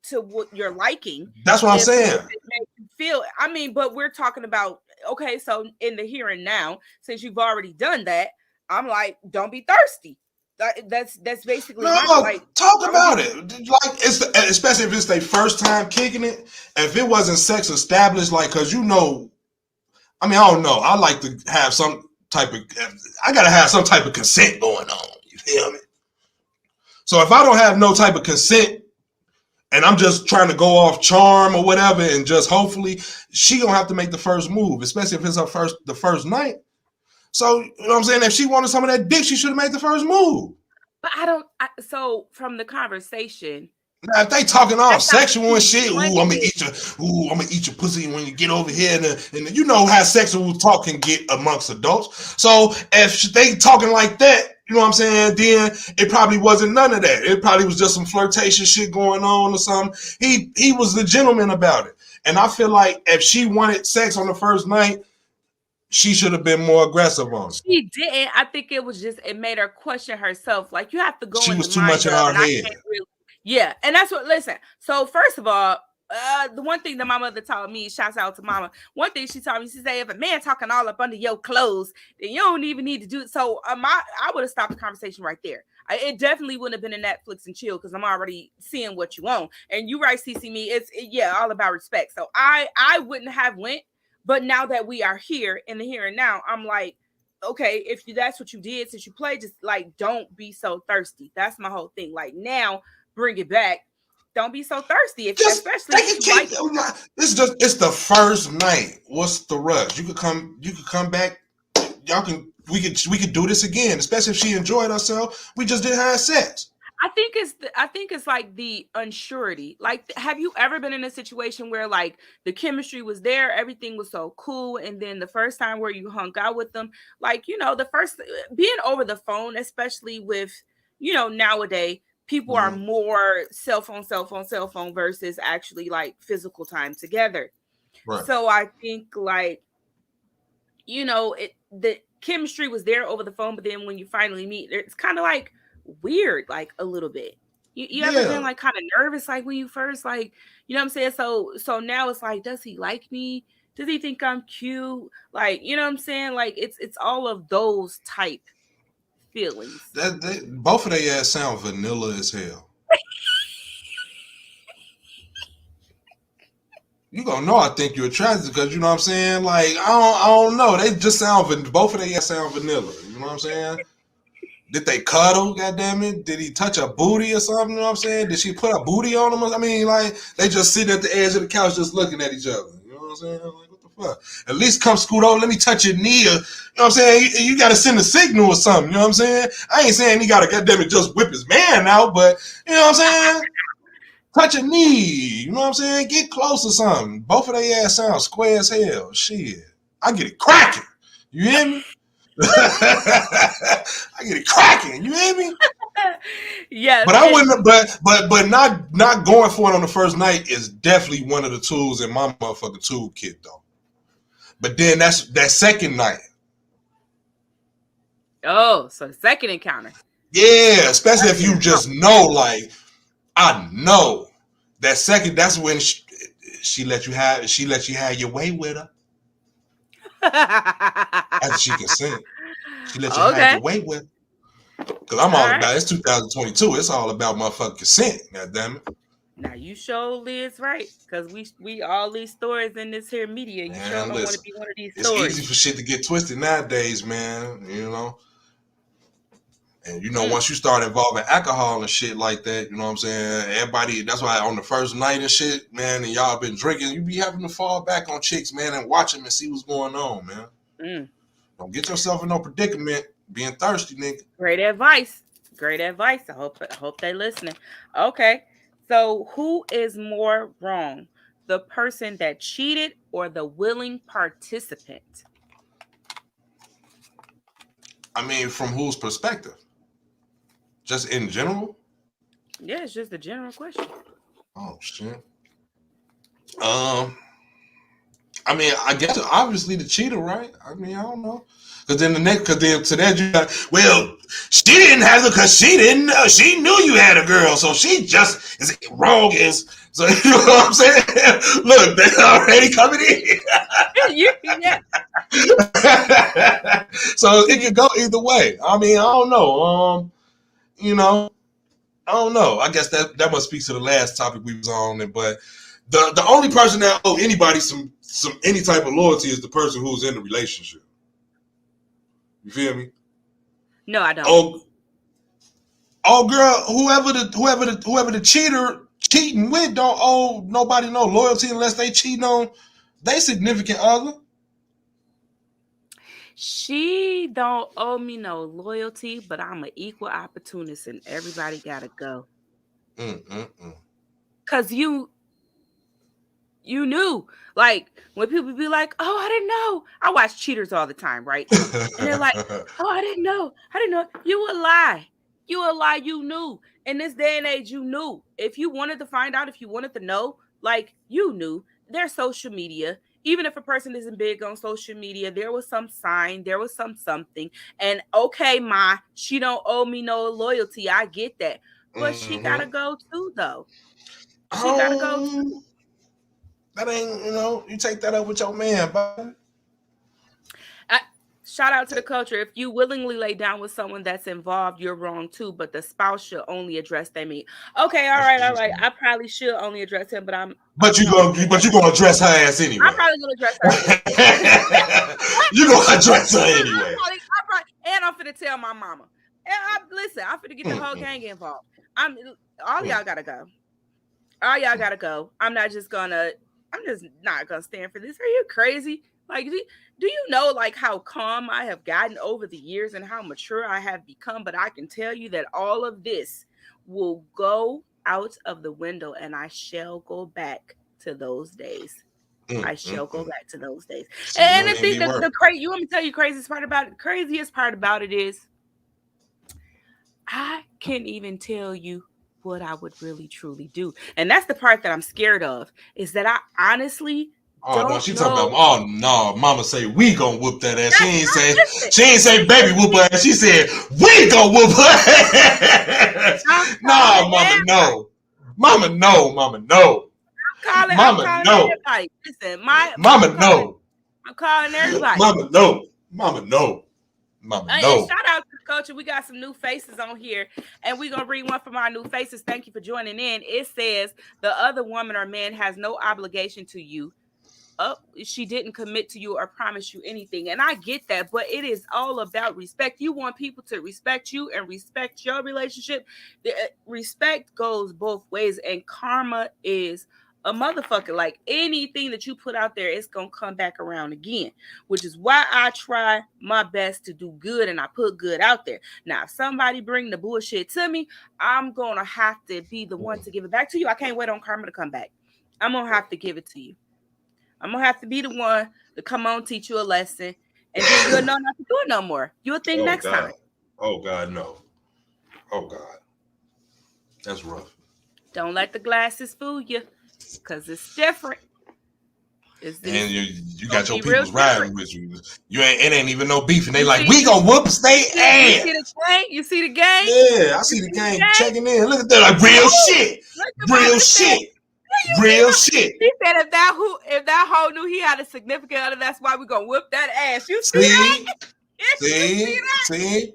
[SPEAKER 5] to what you're liking.
[SPEAKER 4] That's what I'm saying.
[SPEAKER 5] It makes you feel. I mean, but we're talking about. Okay, so in the here and now, since you've already done that, I'm like, don't be thirsty. That's basically
[SPEAKER 4] talk about it. Like especially if it's their first time kicking it. If it wasn't sex established, like because I don't know. I like to have some type of. I gotta have some type of consent going on. You feel me? So if I don't have no type of consent. And I'm just trying to go off charm or whatever, and just hopefully she gonna have to make the first move, especially if it's the first night. So you know what I'm saying? If she wanted some of that dick, she should have made the first move.
[SPEAKER 5] But so from the conversation.
[SPEAKER 4] Now if they talking all sexual and shit, I'm gonna eat your pussy when you get over here, and you know how sexual talk can get amongst adults. So if they talking like that. You know what I'm saying? Then it probably wasn't none of that. It probably was just some flirtation shit going on or something. He was the gentleman about it. And I feel like if she wanted sex on the first night, she should have been more aggressive on it.
[SPEAKER 5] She didn't. I think it made her question herself. Like you have to go.
[SPEAKER 4] She was too much in our head.
[SPEAKER 5] Yeah. And that's what, listen. So first of all, the one thing that my mother taught me, shouts out to mama. One thing she taught me, she said, if a man talking all up under your clothes, then you don't even need to do it. So I would have stopped the conversation right there. It definitely wouldn't have been a Netflix and chill because I'm already seeing what you want. And you right, CC me, it's all about respect. So I wouldn't have went, but now that we are here in the here and now, I'm like, okay, if that's what you did since you played, just like don't be so thirsty. That's my whole thing. Like now, bring it back. Don't be so thirsty. It's
[SPEAKER 4] the first night. What's the rush? You could come back. We could do this again, especially if she enjoyed herself. We just didn't have sex.
[SPEAKER 5] I think it's like the unsurety. Like, have you ever been in a situation where like the chemistry was there, everything was so cool, and then the first time where you hung out with them, like, you know, the first being over the phone, especially with, you know, nowadays. People are more cell phone versus actually like physical time together. Right. So I think like, you know, the chemistry was there over the phone, but then when you finally meet, it's kind of like weird, like a little bit. You ever been like kind of nervous, like when you first like, you know what I'm saying? So now it's like, does he like me? Does he think I'm cute? Like, you know what I'm saying? Like it's all of those type feelings.
[SPEAKER 4] Both of their ass sound vanilla as hell. You gonna know I think you're attracted because you know what I'm saying. Like I don't know. They just both of their ass sound vanilla. You know what I'm saying? Did they cuddle? God damn it! Did he touch a booty or something? You know what I'm saying? Did she put a booty on him? I mean, like they just sitting at the edge of the couch just looking at each other. You know what I'm saying? Like, at least come scoot over. Let me touch your knee. You know what I'm saying? You got to send a signal or something. You know what I'm saying? I ain't saying he got to goddamn it just whip his man out, but you know what I'm saying? Touch a knee. You know what I'm saying? Get close or something. Both of their ass sound square as hell. Shit. I get it cracking. You hear me? I get it cracking. You hear me?
[SPEAKER 5] Yeah.
[SPEAKER 4] But I wouldn't. But not going for it on the first night is definitely one of the tools in my motherfucking toolkit though. But then that's that second night.
[SPEAKER 5] Oh, so second encounter.
[SPEAKER 4] Yeah, especially if you just know, like, I know that second. That's when she let you have your way with her. After she consent, she let you have your way with her. Because I'm all about it's 2022. It's all about motherfucking consent. God damn it.
[SPEAKER 5] Now you surely is right, because we all these stories in this here media. You sure don't want to be one of these stories.
[SPEAKER 4] It's easy for shit to get twisted nowadays, man. You know. And you know, once you start involving alcohol and shit like that, you know what I'm saying? Everybody, that's why on the first night and shit, man, and y'all been drinking, you be having to fall back on chicks, man, and watch them and see what's going on, man. Don't get yourself in no predicament being thirsty, nigga.
[SPEAKER 5] Great advice. Great advice. I hope they listening. Okay. So who is more wrong? The person that cheated or the willing participant?
[SPEAKER 4] I mean, from whose perspective? Just in general?
[SPEAKER 5] Yeah, it's just a general question.
[SPEAKER 4] Oh shit. I mean, I guess obviously the cheater, right? I mean, I don't know. Because then to that you got, well, she didn't have it because she didn't know. She knew you had a girl, so she just is wrong. So you know what I'm saying? Look, they're already coming in.
[SPEAKER 5] Yeah.
[SPEAKER 4] So it could go either way. I mean, I don't know. You know, I don't know. I guess that must speak to the last topic we was on. But the only person that owe anybody some any type of loyalty is the person who's in the relationship. You feel me?
[SPEAKER 5] No, I don't.
[SPEAKER 4] Oh, girl, whoever the cheater cheating with don't owe nobody no loyalty unless they cheating on their significant other.
[SPEAKER 5] She don't owe me no loyalty, but I'm an equal opportunist, and everybody gotta go. Cause you knew, like when people be like, "Oh, I didn't know." I watch cheaters all the time, right? And they're like, "Oh, I didn't know. You would lie. You knew. In this day and age, you knew. If you wanted to find out, if you wanted to know, like you knew. There's social media. Even if a person isn't big on social media, there was some sign, there was something. And okay, she don't owe me no loyalty. I get that. But she gotta go too, though. She gotta go too.
[SPEAKER 4] That ain't, you take that up with your man, bud.
[SPEAKER 5] Shout out to the culture. If you willingly lay down with someone that's involved, you're wrong too. But the spouse should only address them. Okay, all right. I probably should only address him, but
[SPEAKER 4] But you gonna address her ass anyway.
[SPEAKER 5] I'm probably gonna address her.
[SPEAKER 4] You gonna address her anyway.
[SPEAKER 5] And I'm finna tell my mama. And I'm finna get the whole gang involved. All y'all gotta go. All y'all gotta go. I'm just not gonna stand for this. Are you crazy? Like, do you know like how calm I have gotten over the years and how mature I have become? But I can tell you that all of this will go out of the window, and I shall go back to those days. I shall go back to those days. So and I think the crazy, you want me to tell you craziest part about it is I can't even tell you what I would really truly do. And that's the part that I'm scared of, is that I honestly
[SPEAKER 4] no, she talking about, no, mama say we gonna whoop that ass. She ain't say baby whoop her ass. She said we gonna whoop her ass. No, mama, no. Mama, no. Mama, no.
[SPEAKER 5] Listen,
[SPEAKER 4] mama, no.
[SPEAKER 5] I'm calling everybody.
[SPEAKER 4] Mama, no. Mama, no.
[SPEAKER 5] Shout out to the culture. We got some new faces on here, and we're gonna read one from our new faces. Thank you for joining in. It says the other woman or man has no obligation to you. She didn't commit to you or promise you anything. And I get that, but it is all about respect. You want people to respect you and respect your relationship. Respect goes both ways, and karma is a motherfucker. Like anything that you put out there, it's gonna come back around again, which is why I try my best to do good and I put good out there. Now, if somebody bring the bullshit to me, I'm gonna have to be the one to give it back to you. I can't wait on karma to come back. I'm gonna have to give it to you. I'm gonna have to be the one to come on, teach you a lesson, and then you'll know not to do it no more. You'll think next time.
[SPEAKER 4] Oh God, no. Oh God, that's rough.
[SPEAKER 5] Don't let the glasses fool you, because it's different.
[SPEAKER 4] And you got your people's riding with you. It ain't even no beef, and they like we gonna whoop stay ass.
[SPEAKER 5] You see the gang?
[SPEAKER 4] Yeah, I see the gang checking in. Look at that, like real shit. Real shit.
[SPEAKER 5] He said if that hoe knew he had a significant other, that's why we gonna whip that ass. You see that?
[SPEAKER 4] See,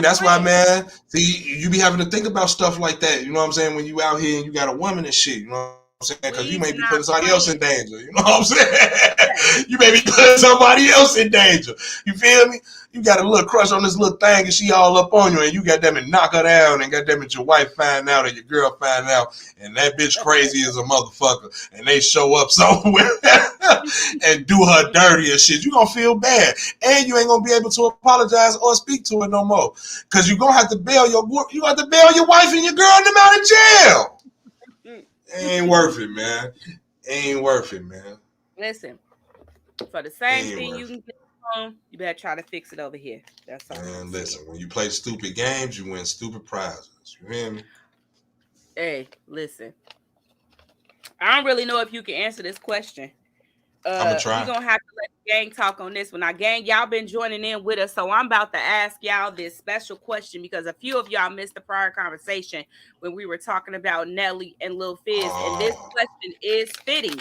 [SPEAKER 4] that's why, man. See, you be having to think about stuff like that. You know what I'm saying? When you out here and you got a woman and shit, you know what I'm saying? Because you may be putting somebody else in danger. You know what I'm saying? You may be putting somebody else in danger. You feel me? You got a little crush on this little thing and she all up on you and you got them and knock her down and got them and your wife find out or your girl find out and that bitch crazy as a motherfucker and they show up somewhere and do her dirty and shit. You gonna feel bad and you ain't gonna be able to apologize or speak to her no more because you gonna have to bail your wife and your girl and them out of jail. Ain't worth it, man. Ain't worth it, man.
[SPEAKER 5] Listen, for the same thing you can get home, you better try to fix it over here. That's all.
[SPEAKER 4] Man, listen, when you play stupid games, you win stupid prizes. You hear me?
[SPEAKER 5] Hey, listen. I don't really know if you can answer this question.
[SPEAKER 4] I'm gonna try.
[SPEAKER 5] We're gonna have to let the gang talk on this one. Now, gang, y'all been joining in with us, so I'm about to ask y'all this special question because a few of y'all missed the prior conversation when we were talking about Nelly and Lil Fizz, and this question is fitting.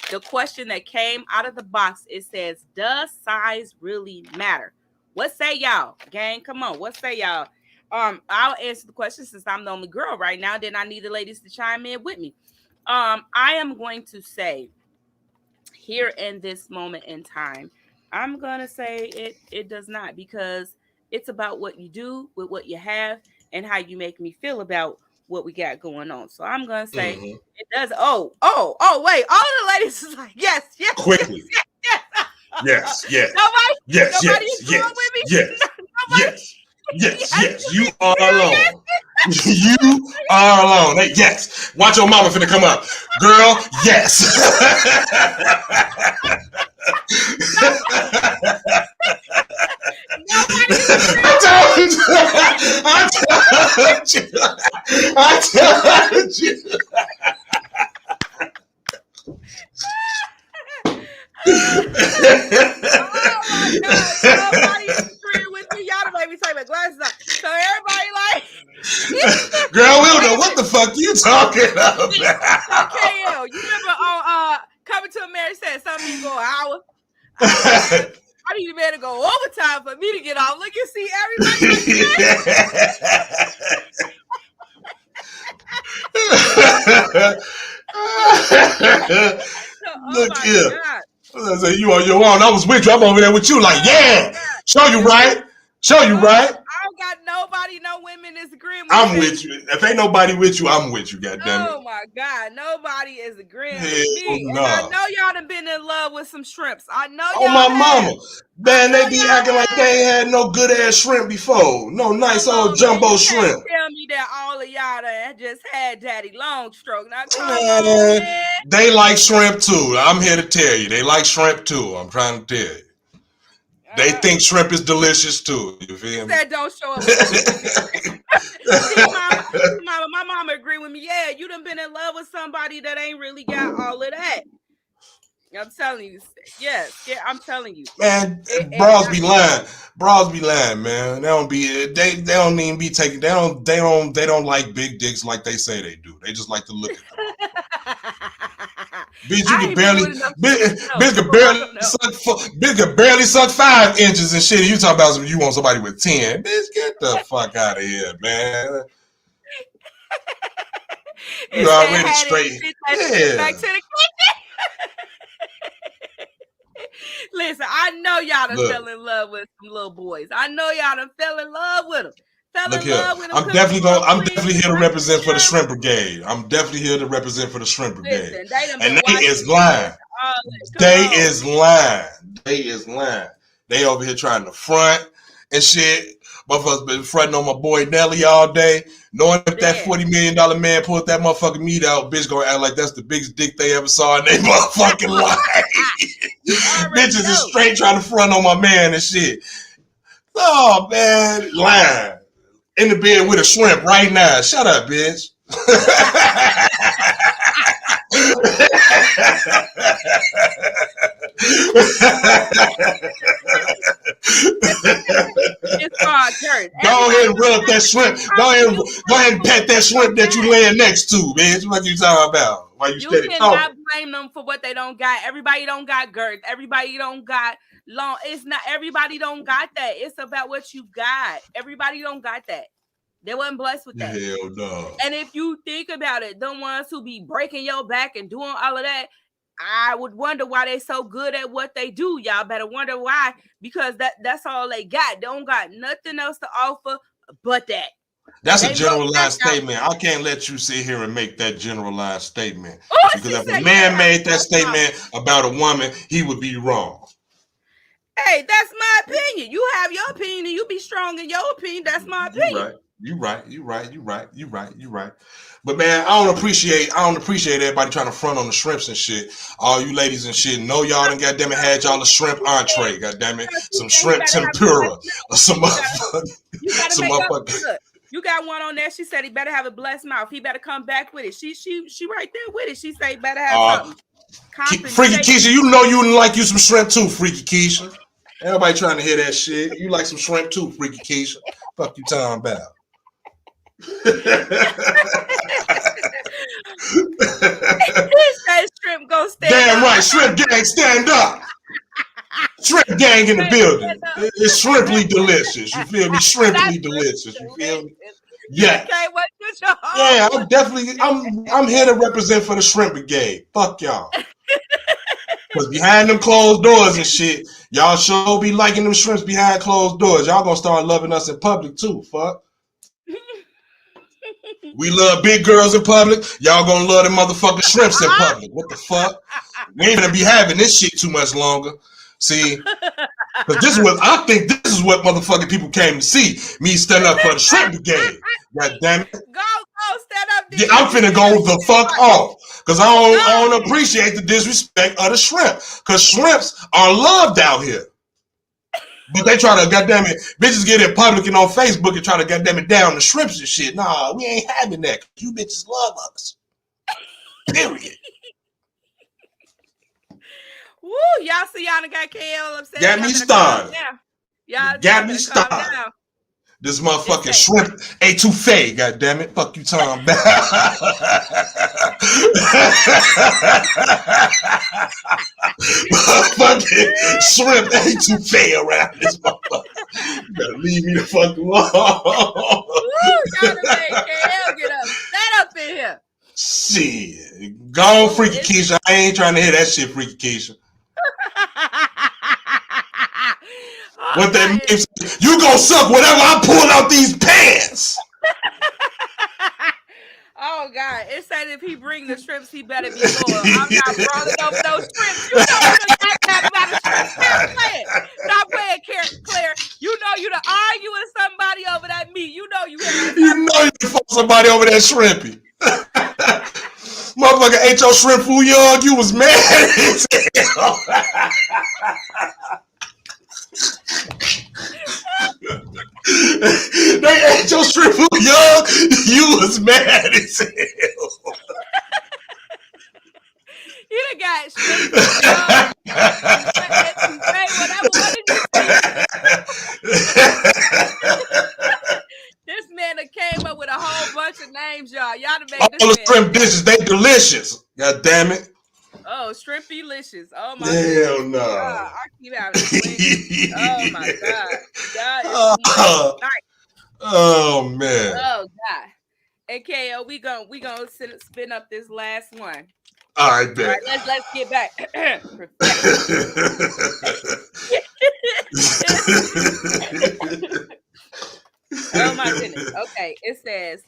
[SPEAKER 5] The question that came out of the box, it says, does size really matter? What say y'all? Gang, come on. What say y'all? I'll answer the question since I'm the only girl right now. Then I need the ladies to chime in with me. I am going to say here in this moment in time, I'm going to say it does not because it's about what you do with what you have and how you make me feel about what we got going on. So I'm gonna say it does. Oh, wait. All the ladies is like, yes.
[SPEAKER 4] Quickly. Yes.
[SPEAKER 5] Nobody
[SPEAKER 4] yes. You are alone. You are alone. Hey, yes. Watch your mama finna come up. Girl, yes. I told you.
[SPEAKER 5] Nobody agreeing with me. Y'all made me take my glasses off. So everybody like,
[SPEAKER 4] girl, we don't know what the fuck you talking about.
[SPEAKER 5] So KL, you remember on Coming to America said something you go an hour? I need to be able to go overtime for me to get off. Look and see everybody.
[SPEAKER 4] Look here. I say you on your own. I was with you. I'm over there with you. Like, yeah. Show you right.
[SPEAKER 5] I don't got nobody, no women is agreeing with
[SPEAKER 4] I'm
[SPEAKER 5] me.
[SPEAKER 4] with you. If ain't nobody with you, I'm with you, goddammit.
[SPEAKER 5] Oh my God. Nobody is agreeing with me.
[SPEAKER 4] No.
[SPEAKER 5] And I know y'all done been in love with some shrimps. I know y'all.
[SPEAKER 4] Oh my
[SPEAKER 5] have.
[SPEAKER 4] mama. Man, they be acting like they ain't had no good ass shrimp before. No nice old jumbo shrimp.
[SPEAKER 5] Tell me that all of y'all that just had daddy long stroke. Now come on, man.
[SPEAKER 4] They like shrimp too. I'm here to tell you. They like shrimp too. I'm trying to tell you. They think shrimp is delicious too. You feel me?
[SPEAKER 5] That don't show up. My mama agree with me. Yeah, you done been in love with somebody that ain't really got all of that. I'm telling you. Yes, yeah, I'm telling you.
[SPEAKER 4] Man, bras be lying. Bras be lying, man. They don't even be taking. They don't like big dicks like they say they do. They just like to look at them. Bitch, you can barely suck 5 inches and shit. You talking about you want somebody with 10. Bitch, get the fuck out of here, man. You already straight. Yeah.
[SPEAKER 5] Back to the kitchen. Listen, I know y'all done fell in love with some little boys. I know y'all done fell in love with them.
[SPEAKER 4] Look here, I'm definitely here to represent for the Shrimp Brigade. I'm definitely here to represent for the Shrimp Brigade.
[SPEAKER 5] Listen,
[SPEAKER 4] and they is lying. They is lying. They over here trying to front and shit. Motherfuckers been fronting on my boy Nelly all day, knowing if that $40 million man pulled that motherfucking meat out, bitch gonna act like that's the biggest dick they ever saw in their motherfucking life. Bitches is straight trying to front on my man and shit. Oh man, lying. In the bed with a shrimp right now. Shut up, bitch.
[SPEAKER 5] It's called church.
[SPEAKER 4] Go ahead and rub that shrimp. Go ahead and pet that shrimp that you laying next to, bitch. What you talking about? Why you
[SPEAKER 5] You
[SPEAKER 4] steady
[SPEAKER 5] cannot
[SPEAKER 4] talking?
[SPEAKER 5] blame them for what they don't got. Everybody don't got girth. Everybody don't got long. It's not everybody don't got that. It's about what you got. Everybody don't got that. They wasn't blessed with that.
[SPEAKER 4] Hell no.
[SPEAKER 5] And if you think about it, the ones who be breaking your back and doing all of that, I would wonder why they so good at what they do. Y'all better wonder why, because that's all they got. They don't got nothing else to offer but that.
[SPEAKER 4] That's a generalized statement. I can't let you sit here and make that generalized statement. Because if a man made that statement about a woman, he would be wrong.
[SPEAKER 5] Hey, that's my opinion. You have your opinion and you be strong in your opinion. That's my opinion.
[SPEAKER 4] You right. But man, I don't appreciate everybody trying to front on the shrimps and shit. All you ladies and shit, know y'all done goddamn it had y'all a shrimp entree, goddamn it. Some shrimp tempura or some motherfucker.
[SPEAKER 5] You got one on there. She said he better have a blessed mouth. He better come back with it. She right there with it. She said he better have something.
[SPEAKER 4] Freaky Keisha, you know you like you some shrimp too, Freaky Keisha. Everybody trying to hear that shit. You like some shrimp too, Freaky Keisha. Fuck you talking about.
[SPEAKER 5] Shrimp go stand
[SPEAKER 4] Damn
[SPEAKER 5] up.
[SPEAKER 4] right, shrimp gang stand up. Shrimp gang in the building. It's shrimply delicious. You feel me? Shrimply delicious. You feel me? Yeah. Yeah, I'm here to represent for the shrimp brigade. Fuck y'all. Because behind them closed doors and shit, y'all sure be liking them shrimps behind closed doors. Y'all gonna start loving us in public too. Fuck. We love big girls in public. Y'all gonna love them motherfucking shrimps in public. What the fuck? We ain't gonna be having this shit too much longer. See, because this is what motherfucking people came to see. Me stand up for the shrimp brigade. God damn it.
[SPEAKER 5] Go stand up.
[SPEAKER 4] Yeah, I'm finna go the fuck off. Because I don't appreciate the disrespect of the shrimp. Because shrimps are loved out here. But they try to, goddamn it, bitches get in public and on Facebook and try to, goddamn it, down the shrimps and shit. Nah, we ain't having that. You bitches love us. Period.
[SPEAKER 5] Woo, y'all see y'all got KL upset.
[SPEAKER 4] Got me started.
[SPEAKER 5] Y'all
[SPEAKER 4] got me started. This motherfucking shrimp etouffee, goddamn it. Fuck you talking about. Fucking shrimp etouffee around this motherfucker. You better leave me the fuck alone.
[SPEAKER 5] Woo, y'all made KL get up. Stand up in here.
[SPEAKER 4] Shit. Go on, Freaky Keisha. I ain't trying to hear that shit, Freaky Keisha. What that means, you gonna suck whatever I pull out these pants.
[SPEAKER 5] Oh God! It said if he bring the shrimps, he better be loyal. I'm not rolling over those shrimps. You know you done got about the shrimps. Stop playing, Claire. You know you done argue with somebody over that meat. You know you had.
[SPEAKER 4] You know you done fuck somebody over that shrimpy. Motherfucker ate your shrimp food young. You was mad as hell. They ate your shrimp food young. You was mad as hell.
[SPEAKER 5] You done got shrimp food young. What did you say? This man that came up with a whole bunch of names, y'all. Y'all done made
[SPEAKER 4] all
[SPEAKER 5] this
[SPEAKER 4] the shrimp dishes, they delicious. God damn it.
[SPEAKER 5] Oh, shrimpy-licious. Oh, my
[SPEAKER 4] Hell no.
[SPEAKER 5] God, I keep having a oh, my God. God is
[SPEAKER 4] oh, man.
[SPEAKER 5] Oh, God. And KO, we gonna spin up this last one.
[SPEAKER 4] All right, bet.
[SPEAKER 5] All right, let's get back. Oh, my goodness. Okay, it says,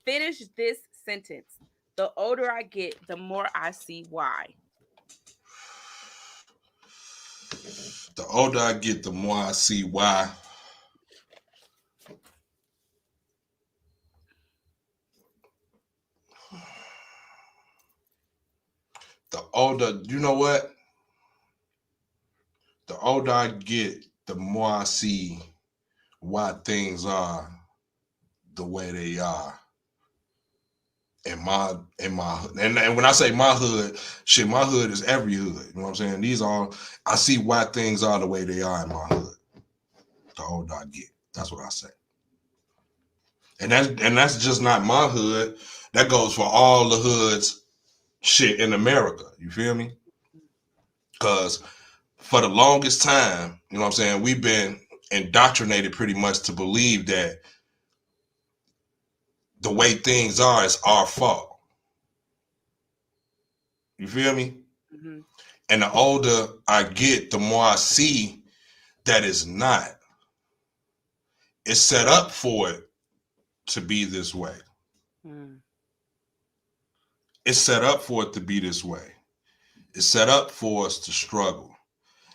[SPEAKER 5] finish this sentence. The older I get, the more I see why.
[SPEAKER 4] The older I get, the more I see why. The older, you know what? The older I get, the more I see why things are the way they are. And when I say my hood, shit, my hood is every hood. You know what I'm saying? I see why things are the way they are in my hood. The older I get. That's what I say. And that's just not my hood. That goes for all the hoods shit in America. You feel me? Because for the longest time, you know what I'm saying, we've been indoctrinated pretty much to believe that the way things are is our fault. You feel me?
[SPEAKER 5] Mm-hmm.
[SPEAKER 4] And the older I get, the more I see that it's not. It's set up for it to be this way.
[SPEAKER 5] Mm.
[SPEAKER 4] It's set up for it to be this way. It's set up for us to struggle.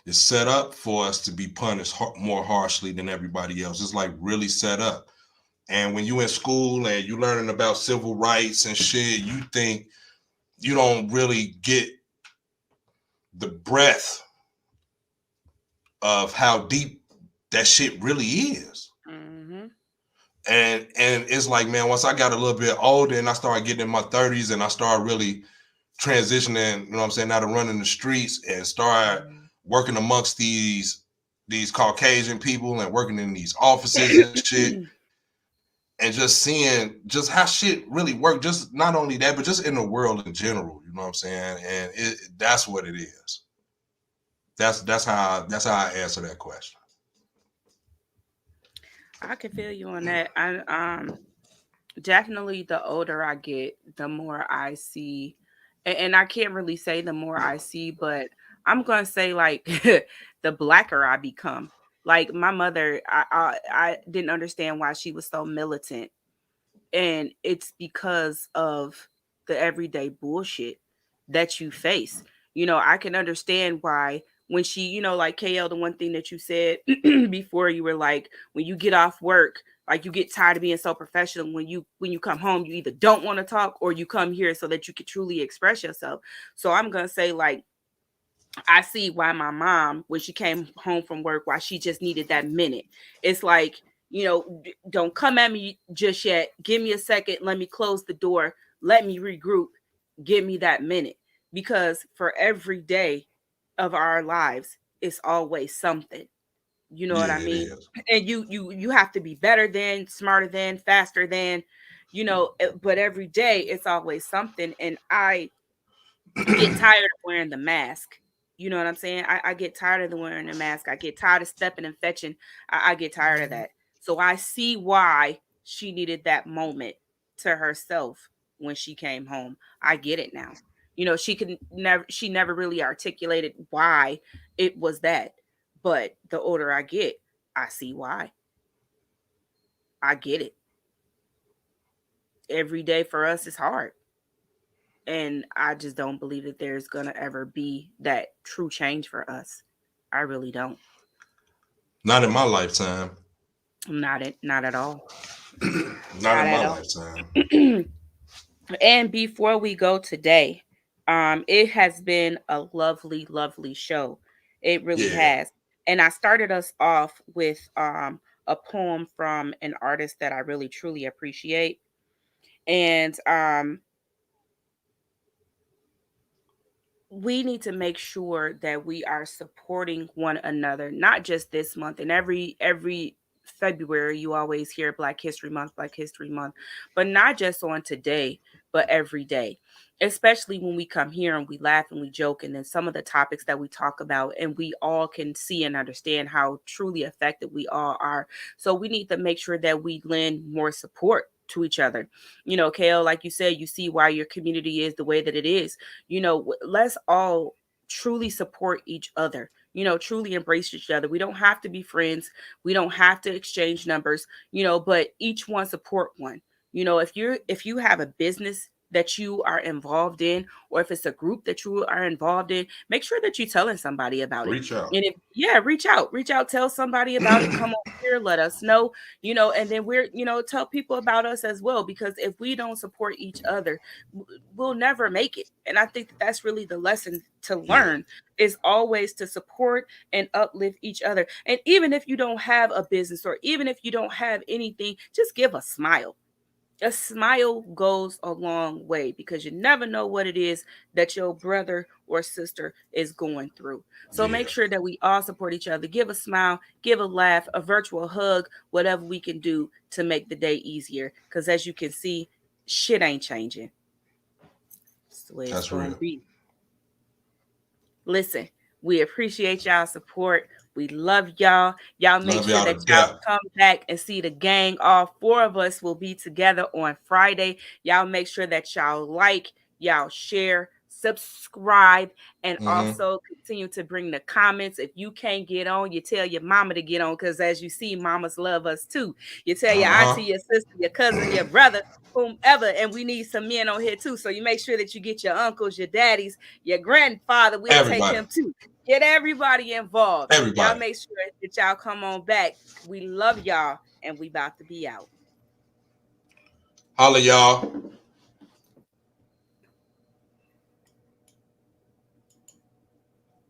[SPEAKER 4] It's set up for us to be punished more harshly than everybody else. It's like really set up. And when you in school and you learning about civil rights and shit, you think you don't really get the breadth of how deep that shit really is.
[SPEAKER 5] Mm-hmm.
[SPEAKER 4] And it's like, man, once I got a little bit older and I started getting in my 30s and I started really transitioning, you know what I'm saying, out of running the streets and start working amongst these Caucasian people and working in these offices and shit, and just seeing just how shit really work. Just not only that, but just in the world in general, you know what I'm saying? And that's what it is. That's how I answer that question.
[SPEAKER 5] I can feel you on that. I definitely the older I get, the more I see, and I can't really say the more I see, but I'm gonna say like the blacker I become. Like my mother, I didn't understand why she was so militant, and it's because of the everyday bullshit that you face. You know, I can understand why when she, you know, like KL, the one thing that you said before, you were like, when you get off work, like you get tired of being so professional. When you come home, you either don't want to talk or you come here so that you can truly express yourself. So I'm gonna say like I see why my mom, when she came home from work, why she just needed that minute. It's like, you know, don't come at me just yet. Give me a second. Let me close the door. Let me regroup. Give me that minute. Because for every day of our lives, it's always something. You know what
[SPEAKER 4] Yeah,
[SPEAKER 5] I
[SPEAKER 4] it
[SPEAKER 5] mean?
[SPEAKER 4] is.
[SPEAKER 5] And you have to be better than, smarter than, faster than, you know, but every day it's always something. And I get tired of wearing the mask. You know what I'm saying? I get tired of the wearing the mask. I get tired of stepping and fetching. I get tired of that. So I see why she needed that moment to herself when she came home. I get it now. You know, she never really articulated why it was that. But the older I get, I see why. I get it. Every day for us is hard. And I just don't believe that there's gonna ever be that true change for us. I really don't.
[SPEAKER 4] Not in my lifetime.
[SPEAKER 5] Not at all.
[SPEAKER 4] Not
[SPEAKER 5] Not
[SPEAKER 4] in my
[SPEAKER 5] at
[SPEAKER 4] lifetime.
[SPEAKER 5] all. And before we go today, it has been a lovely, lovely show. It really
[SPEAKER 4] Yeah.
[SPEAKER 5] has. And I started us off with a poem from an artist that I really truly appreciate. And we need to make sure that we are supporting one another, not just this month. And every February you always hear Black History Month, Black History Month, but not just on today, but every day. Especially when we come here and we laugh and we joke, and then some of the topics that we talk about, and we all can see and understand how truly effective we all are. So we need to make sure that we lend more support to each other. You know, Kale, like you said, you see why your community is the way that it is. You know, let's all truly support each other. You know, truly embrace each other. We don't have to be friends. We don't have to exchange numbers, you know, but each one support one. You know, if you have a business that you are involved in, or if it's a group that you are involved in, make sure that you're telling somebody about it.
[SPEAKER 4] Reach out.
[SPEAKER 5] And if yeah, reach out, tell somebody about it, come on here, let us know, you know, and then we're, you know, tell people about us as well, because if we don't support each other, we'll never make it. And I think that that's really the lesson to
[SPEAKER 4] Yeah.
[SPEAKER 5] learn, is always to support and uplift each other. And even if you don't have a business, or even if you don't have anything, just give a smile. A smile goes a long way, because you never know what it is that your brother or sister is going through. So
[SPEAKER 4] Yeah.
[SPEAKER 5] make sure that we all support each other. Give a smile, give a laugh, a virtual hug, whatever we can do to make the day easier. Because as you can see, shit ain't changing. the way it's
[SPEAKER 4] That's
[SPEAKER 5] going
[SPEAKER 4] real.
[SPEAKER 5] to be. Listen, we appreciate y'all support. We love y'all. Y'all make
[SPEAKER 4] Love
[SPEAKER 5] sure
[SPEAKER 4] y'all
[SPEAKER 5] that
[SPEAKER 4] to
[SPEAKER 5] y'all
[SPEAKER 4] death.
[SPEAKER 5] come back and see the gang. All 4 of us will be together on Friday. Y'all make sure that y'all like, y'all share, subscribe, and also continue to bring the comments. If you can't get on, you tell your mama to get on, because as you see, mamas love us too. You tell your auntie, your sister, your cousin, your brother, whomever, and we need some men on here too. So you make sure that you get your uncles, your daddies, your grandfather. We'll
[SPEAKER 4] Everybody.
[SPEAKER 5] take him too. Get everybody involved.
[SPEAKER 4] Everybody.
[SPEAKER 5] Y'all make sure that y'all come on back. We love y'all, and we about to be out.
[SPEAKER 4] Holla, y'all.